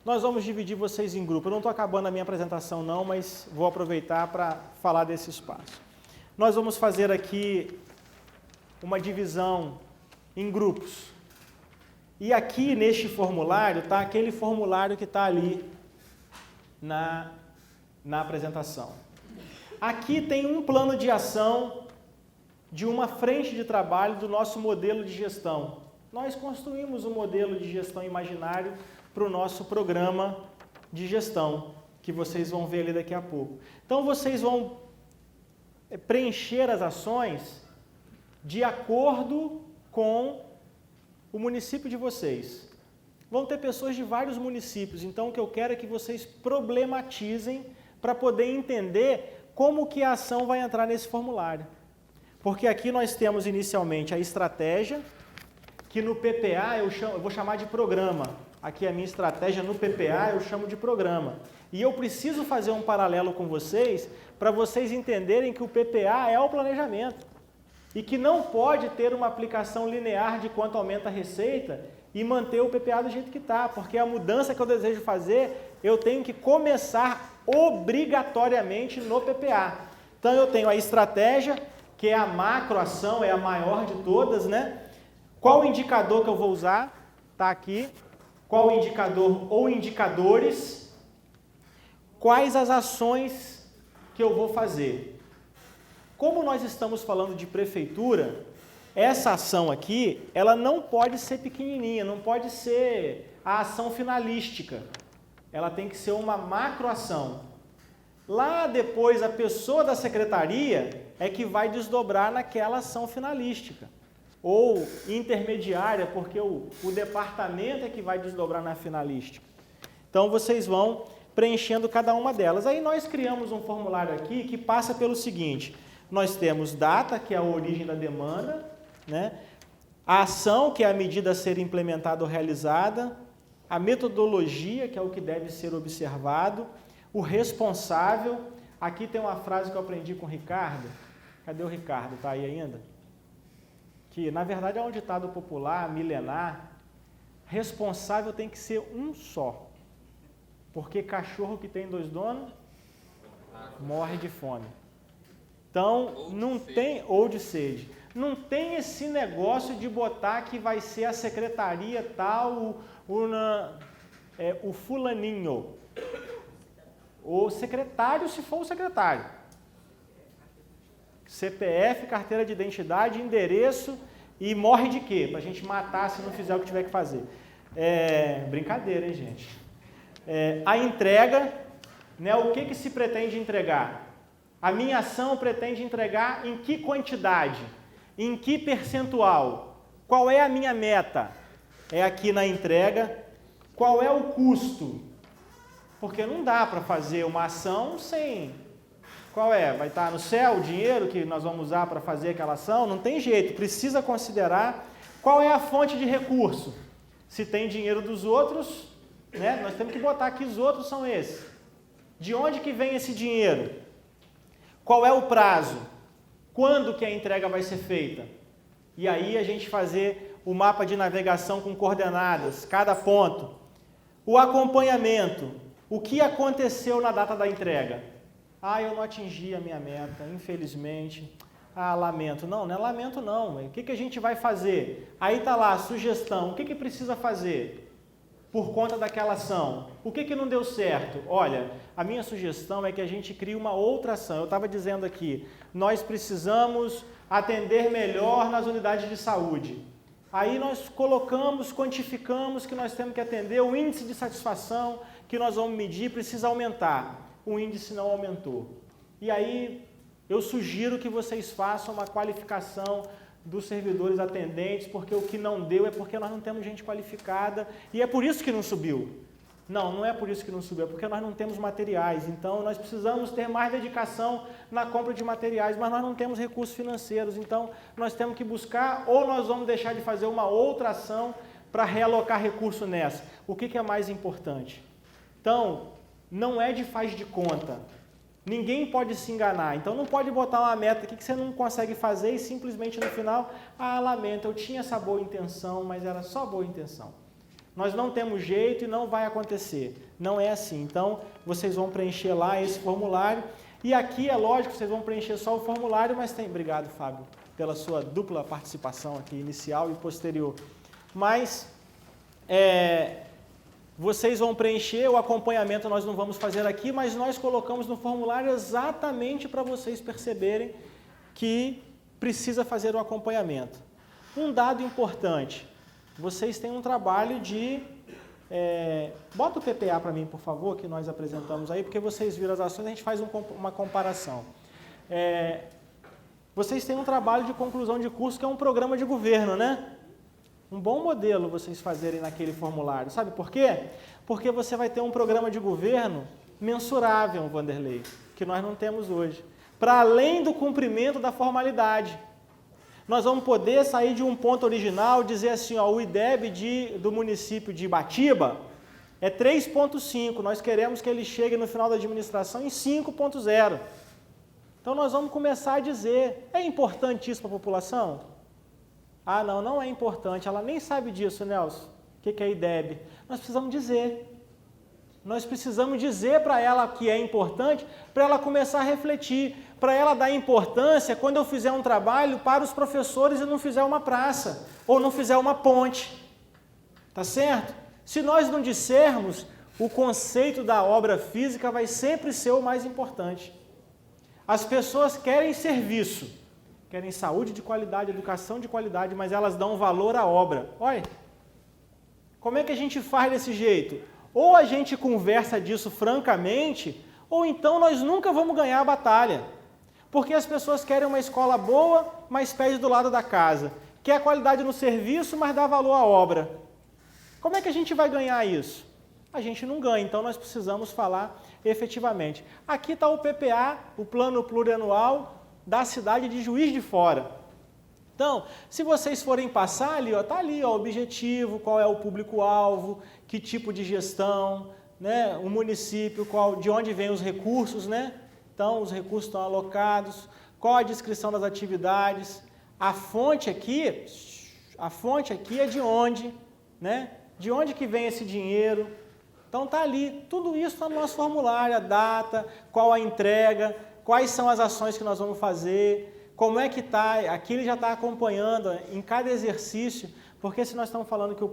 S1: Nós vamos dividir vocês em grupos. Eu não estou acabando a minha apresentação não, mas vou aproveitar para falar desse espaço. Nós vamos fazer aqui uma divisão em grupos. E aqui neste formulário está aquele formulário que está ali na apresentação. Aqui tem um plano de ação de uma frente de trabalho do nosso modelo de gestão. Nós construímos um modelo de gestão imaginário para o nosso programa de gestão, que vocês vão ver ali daqui a pouco. Então, vocês vão preencher as ações de acordo com o município de vocês. Vão ter pessoas de vários municípios, então o que eu quero é que vocês problematizem para poder entender como que a ação vai entrar nesse formulário. Porque aqui nós temos inicialmente a estratégia, que no PPA eu vou chamar de programa. Aqui a minha estratégia no PPA eu chamo de programa. E eu preciso fazer um paralelo com vocês para vocês entenderem que o PPA é o planejamento. E que não pode ter uma aplicação linear de quanto aumenta a receita e manter o PPA do jeito que está. Porque a mudança que eu desejo fazer, eu tenho que começar obrigatoriamente no PPA. Então eu tenho a estratégia, que é a macroação, é a maior de todas, né? Qual o indicador que eu vou usar? Está aqui. Qual o indicador ou indicadores? Quais as ações que eu vou fazer? Como nós estamos falando de prefeitura, essa ação aqui, ela não pode ser pequenininha, não pode ser a ação finalística. Ela tem que ser uma macroação. Lá depois, a pessoa da secretaria é que vai desdobrar naquela ação finalística. Ou intermediária, porque o departamento é que vai desdobrar na finalística. Então, vocês vão preenchendo cada uma delas. Aí nós criamos um formulário aqui que passa pelo seguinte: nós temos data, que é a origem da demanda, né? A ação, que é a medida a ser implementada ou realizada, a metodologia, que é o que deve ser observado, o responsável. Aqui tem uma frase que eu aprendi com o Ricardo. Cadê o Ricardo? Está aí ainda? Que, na verdade, é um ditado popular, milenar. Responsável tem que ser um só. Porque cachorro que tem 2 donos morre de fome. Então, não tem, ou de sede. Não tem esse negócio de botar que vai ser a secretaria tal, o fulaninho. O secretário, se for o secretário. CPF, carteira de identidade, endereço e morre de quê? Para a gente matar se não fizer o que tiver que fazer. Brincadeira, hein, gente? A entrega, né, o que se pretende entregar? A minha ação pretende entregar em que quantidade? Em que percentual? Qual é a minha meta? É aqui na entrega. Qual é o custo? Porque não dá para fazer uma ação sem... Qual é? Vai estar no céu o dinheiro que nós vamos usar para fazer aquela ação? Não tem jeito, precisa considerar qual é a fonte de recurso. Se tem dinheiro dos outros, né, nós temos que botar que os outros são esses. De onde que vem esse dinheiro? Qual é o prazo? Quando que a entrega vai ser feita? E aí a gente fazer o mapa de navegação com coordenadas, cada ponto. O acompanhamento. O que aconteceu na data da entrega? Eu não atingi a minha meta, infelizmente. Lamento. Não é lamento não. O que a gente vai fazer? Aí está lá a sugestão. O que precisa fazer por conta daquela ação? O que não deu certo? Olha, a minha sugestão é que a gente crie uma outra ação. Eu estava dizendo aqui, nós precisamos atender melhor nas unidades de saúde. Aí nós colocamos, quantificamos que nós temos que atender, o índice de satisfação que nós vamos medir precisa aumentar. O índice não aumentou. E aí eu sugiro que vocês façam uma qualificação dos servidores atendentes, porque o que não deu é porque nós não temos gente qualificada e é por isso que não subiu. Não é por isso que não subiu, é porque nós não temos materiais. Então, nós precisamos ter mais dedicação na compra de materiais, mas nós não temos recursos financeiros. Então, nós temos que buscar, ou nós vamos deixar de fazer uma outra ação para realocar recurso nessa. O que é mais importante? Então, não é de faz de conta. Ninguém pode se enganar. Então, não pode botar uma meta aqui que você não consegue fazer e simplesmente no final, lamento, eu tinha essa boa intenção, mas era só boa intenção. Nós não temos jeito e não vai acontecer. Não é assim. Então, vocês vão preencher lá esse formulário. E aqui é lógico, vocês vão preencher só o formulário, mas tem... Obrigado, Fábio, pela sua dupla participação aqui, inicial e posterior. Mas, vocês vão preencher, o acompanhamento nós não vamos fazer aqui, mas nós colocamos no formulário exatamente para vocês perceberem que precisa fazer o acompanhamento. Um dado importante, vocês têm um trabalho de... bota o PPA para mim, por favor, que nós apresentamos aí, porque vocês viram as ações, a gente faz uma comparação. Vocês têm um trabalho de conclusão de curso, que é um programa de governo, né? Um bom modelo vocês fazerem naquele formulário. Sabe por quê? Porque você vai ter um programa de governo mensurável, Vanderlei, que nós não temos hoje. Para além do cumprimento da formalidade. Nós vamos poder sair de um ponto original, dizer assim, o IDEB do município de Ibatiba é 3,5. Nós queremos que ele chegue no final da administração em 5,0. Então nós vamos começar a dizer, é importante isso para a população? Não é importante, ela nem sabe disso, Nelson. O que é IDEB? Nós precisamos dizer. Nós precisamos dizer para ela que é importante, para ela começar a refletir, para ela dar importância quando eu fizer um trabalho para os professores e não fizer uma praça, ou não fizer uma ponte. Tá certo? Se nós não dissermos, o conceito da obra física vai sempre ser o mais importante. As pessoas querem serviço. Querem saúde de qualidade, educação de qualidade, mas elas dão valor à obra. Olha, como é que a gente faz desse jeito? Ou a gente conversa disso francamente, ou então nós nunca vamos ganhar a batalha. Porque as pessoas querem uma escola boa, mas pede do lado da casa. Quer qualidade no serviço, mas dá valor à obra. Como é que a gente vai ganhar isso? A gente não ganha, então nós precisamos falar efetivamente. Aqui está o PPA, o Plano Plurianual da cidade de Juiz de Fora. Então, se vocês forem passar ali, ó, tá ali, ó, objetivo, qual é o público-alvo, que tipo de gestão, né, o município, de onde vêm os recursos, né? Então, os recursos estão alocados, qual a descrição das atividades, a fonte aqui é de onde, né? De onde que vem esse dinheiro? Então tá ali, tudo isso está no nosso formulário, a data, qual a entrega, quais são as ações que nós vamos fazer, como é que está, aqui ele já está acompanhando em cada exercício, porque se nós estamos falando que o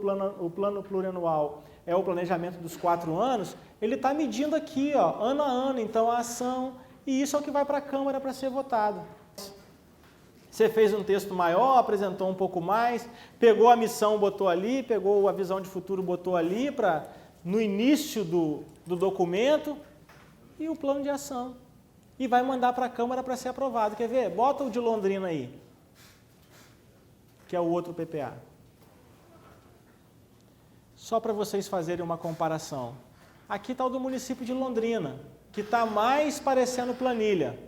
S1: plano plurianual é o planejamento dos 4 anos, ele está medindo aqui, ó, ano a ano, então a ação, e isso é o que vai para a Câmara para ser votado. Você fez um texto maior, apresentou um pouco mais, pegou a missão, botou ali, pegou a visão de futuro, botou ali no início do documento, e o plano de ação. E vai mandar para a Câmara para ser aprovado. Quer ver? Bota o de Londrina aí, que é o outro PPA. Só para vocês fazerem uma comparação. Aqui está o do município de Londrina, que está mais parecendo planilha.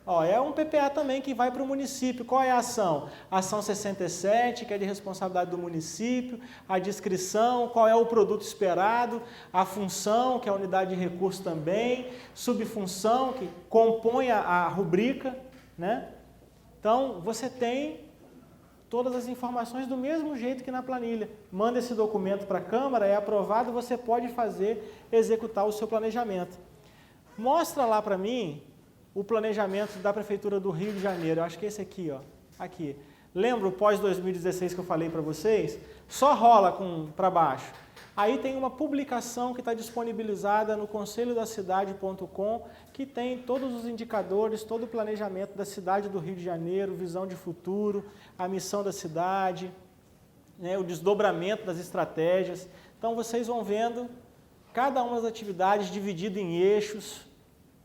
S1: Ó, é um PPA também que vai para o município. Qual é a ação? Ação 67, que é de responsabilidade do município, a descrição, qual é o produto esperado, a função, que é a unidade de recurso também, subfunção, que compõe a rubrica, né? Então, você tem todas as informações do mesmo jeito que na planilha. Manda esse documento para a Câmara, é aprovado, você pode executar o seu planejamento. Mostra lá para mim o planejamento da Prefeitura do Rio de Janeiro. Eu acho que esse aqui, ó, aqui. Lembra o pós-2016 que eu falei para vocês? Só rola para baixo. Aí tem uma publicação que está disponibilizada no conselhodacidade.com, que tem todos os indicadores, todo o planejamento da cidade do Rio de Janeiro, visão de futuro, a missão da cidade, né, o desdobramento das estratégias. Então vocês vão vendo cada uma das atividades dividida em eixos,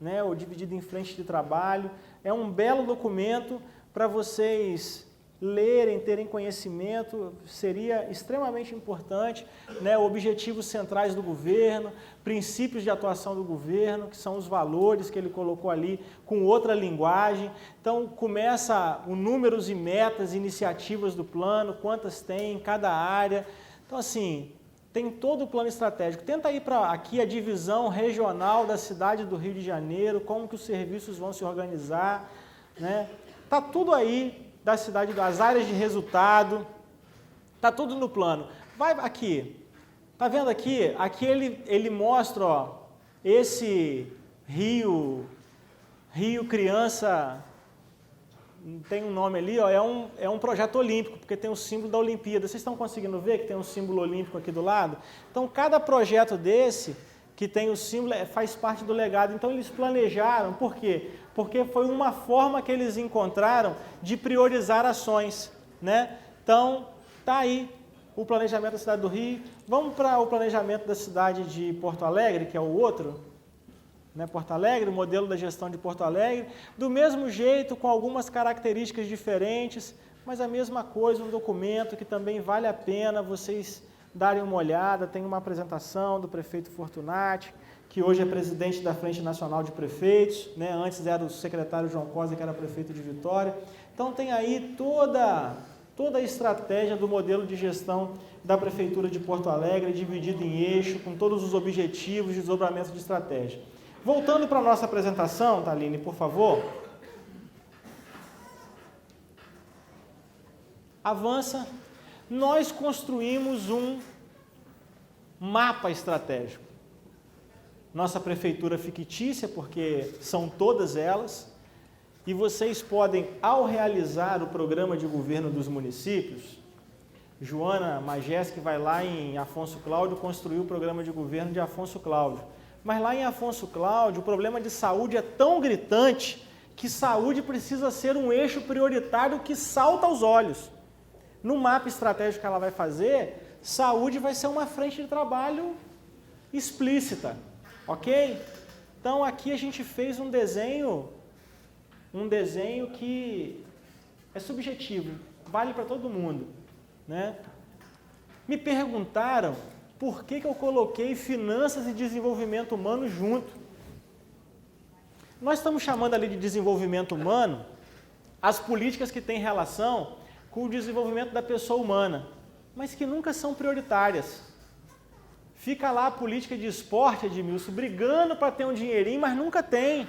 S1: né, ou dividido em frente de trabalho. É um belo documento para vocês lerem, terem conhecimento, seria extremamente importante, né, objetivos centrais do governo, princípios de atuação do governo, que são os valores que ele colocou ali com outra linguagem. Então começa o números e metas, iniciativas do plano, quantas tem em cada área. Então assim, tem todo o plano estratégico. Tenta ir para aqui a divisão regional da cidade do Rio de Janeiro, como que os serviços vão se organizar, né? Tá tudo aí da cidade, das áreas de resultado, tá tudo no plano. Vai aqui, tá vendo aqui? Aqui ele mostra, ó, esse Rio Criança, tem um nome ali, ó, é um projeto olímpico, porque tem o símbolo da Olimpíada. Vocês estão conseguindo ver que tem um símbolo olímpico aqui do lado? Então, cada projeto desse, que tem o símbolo, faz parte do legado. Então, eles planejaram, por quê? Porque foi uma forma que eles encontraram de priorizar ações, né? Então, tá aí o planejamento da cidade do Rio. Vamos para o planejamento da cidade de Porto Alegre, que é o outro, né, Porto Alegre, o modelo da gestão de Porto Alegre, do mesmo jeito, com algumas características diferentes, mas a mesma coisa, um documento que também vale a pena vocês darem uma olhada. Tem uma apresentação do prefeito Fortunati, que hoje é presidente da Frente Nacional de Prefeitos, né, antes era o secretário João Costa, que era prefeito de Vitória. Então tem aí toda a estratégia do modelo de gestão da Prefeitura de Porto Alegre, dividido em eixo, com todos os objetivos de desdobramento de estratégia. Voltando para a nossa apresentação, Thaline, por favor. Avança. Nós construímos um mapa estratégico. Nossa prefeitura fictícia, porque são todas elas, e vocês podem, ao realizar o programa de governo dos municípios, Joana Majeski vai lá em Afonso Cláudio construir o programa de governo de Afonso Cláudio. Mas lá em Afonso Cláudio, o problema de saúde é tão gritante que saúde precisa ser um eixo prioritário que salta aos olhos. No mapa estratégico que ela vai fazer, saúde vai ser uma frente de trabalho explícita, ok? Então aqui a gente fez um desenho que é subjetivo, vale para todo mundo, né? Me perguntaram por que eu coloquei finanças e desenvolvimento humano junto. Nós estamos chamando ali de desenvolvimento humano as políticas que têm relação com o desenvolvimento da pessoa humana, mas que nunca são prioritárias. Fica lá a política de esporte, Edmilson, brigando para ter um dinheirinho, mas nunca tem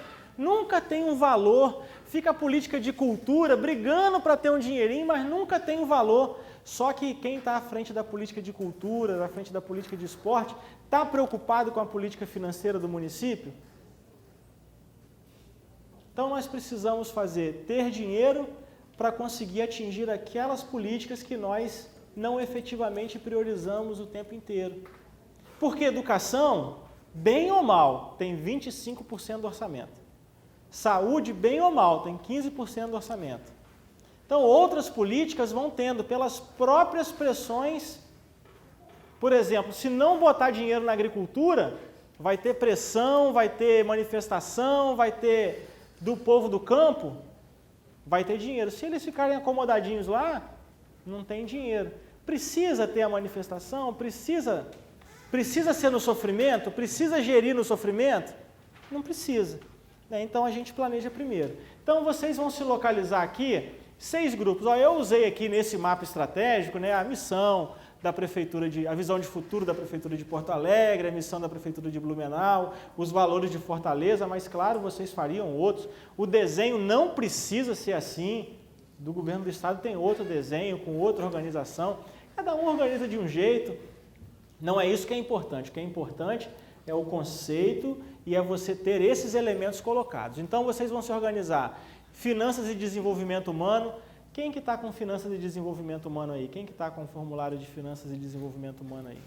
S1: um valor. Fica a política de cultura, brigando para ter um dinheirinho, mas nunca tem um valor. Só que quem está à frente da política de cultura, à frente da política de esporte, está preocupado com a política financeira do município? Então nós precisamos ter dinheiro para conseguir atingir aquelas políticas que nós não efetivamente priorizamos o tempo inteiro. Porque educação, bem ou mal, tem 25% do orçamento. Saúde, bem ou mal, tem 15% do orçamento. Então, outras políticas vão tendo, pelas próprias pressões. Por exemplo, se não botar dinheiro na agricultura, vai ter pressão, vai ter manifestação, vai ter do povo do campo, vai ter dinheiro. Se eles ficarem acomodadinhos lá, não tem dinheiro. Precisa ter a manifestação, precisa ser no sofrimento, precisa gerir no sofrimento? Não precisa. Então a gente planeja primeiro. Então vocês vão se localizar aqui, 6 grupos. Eu usei aqui nesse mapa estratégico, a missão da Prefeitura, a visão de futuro da Prefeitura de Porto Alegre, a missão da Prefeitura de Blumenau, os valores de Fortaleza, mas claro, vocês fariam outros. O desenho não precisa ser assim, do governo do estado tem outro desenho, com outra organização, cada um organiza de um jeito. Não é isso que é importante, o que é importante é o conceito e é você ter esses elementos colocados. Então vocês vão se organizar, finanças e desenvolvimento humano. Quem que está com finanças e desenvolvimento humano aí? Quem que está com o formulário de finanças e desenvolvimento humano aí?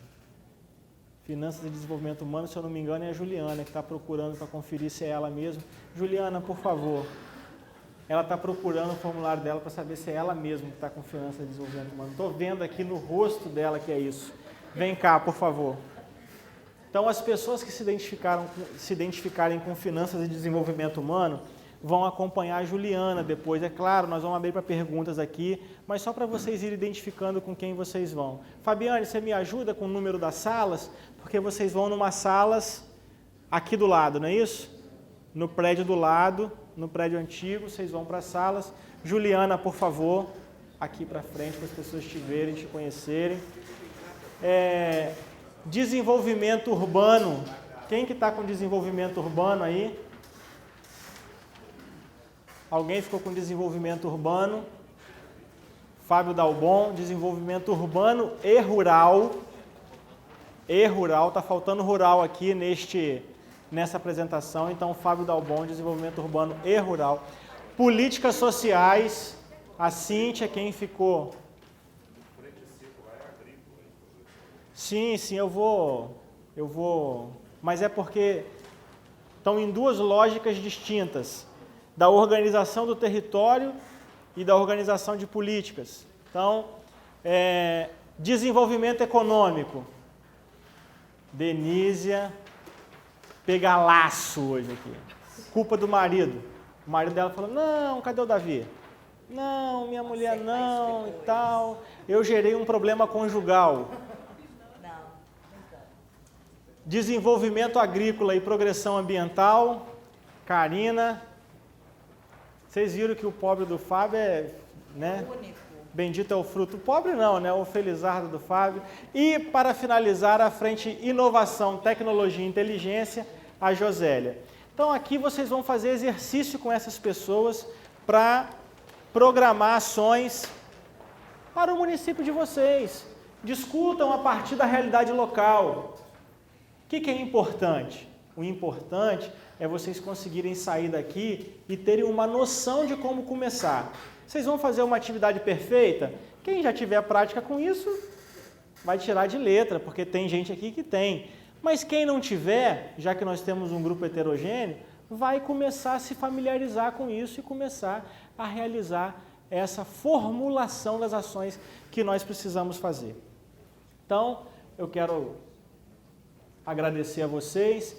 S1: Finanças e desenvolvimento humano, se eu não me engano, é a Juliana que está procurando para conferir se é ela mesma. Juliana, por favor. Ela está procurando o formulário dela para saber se é ela mesma que está com finanças e desenvolvimento humano. Estou vendo aqui no rosto dela que é isso. Vem cá, por favor. Então, as pessoas que se identificarem com finanças e desenvolvimento humano vão acompanhar a Juliana depois. É claro, nós vamos abrir para perguntas aqui, mas só para vocês irem identificando com quem vocês vão. Fabiane, você me ajuda com o número das salas? Porque vocês vão numas salas aqui do lado, não é isso? No prédio do lado, no prédio antigo, vocês vão para as salas. Juliana, por favor, aqui para frente, para as pessoas te verem, te conhecerem. Desenvolvimento urbano. Quem que está com desenvolvimento urbano aí? Alguém ficou com desenvolvimento urbano? Fábio Dalbon, desenvolvimento urbano e rural. Está faltando rural aqui nessa apresentação. Então, Fábio Dalbon, desenvolvimento urbano e rural. Políticas sociais, a Cíntia, quem ficou? Sim, eu vou, mas é porque estão em duas lógicas distintas, da organização do território e da organização de políticas. Então, desenvolvimento econômico. Denísia, pegar laço hoje aqui. Culpa do marido. O marido dela falou, não, cadê o Davi? Não, minha mulher não e tal. Eu gerei um problema conjugal. Desenvolvimento agrícola e progressão ambiental. Karina. Vocês viram que o pobre do Fábio único. Bendito é o fruto. Pobre não, o felizardo do Fábio. E, para finalizar, a frente inovação, tecnologia e inteligência, a Josélia. Então, aqui vocês vão fazer exercício com essas pessoas para programar ações para o município de vocês. Discutam a partir da realidade local. O que é importante? O importante é vocês conseguirem sair daqui e terem uma noção de como começar. Vocês vão fazer uma atividade perfeita? Quem já tiver prática com isso, vai tirar de letra, porque tem gente aqui que tem. Mas quem não tiver, já que nós temos um grupo heterogêneo, vai começar a se familiarizar com isso e começar a realizar essa formulação das ações que nós precisamos fazer. Então, eu quero agradecer a vocês.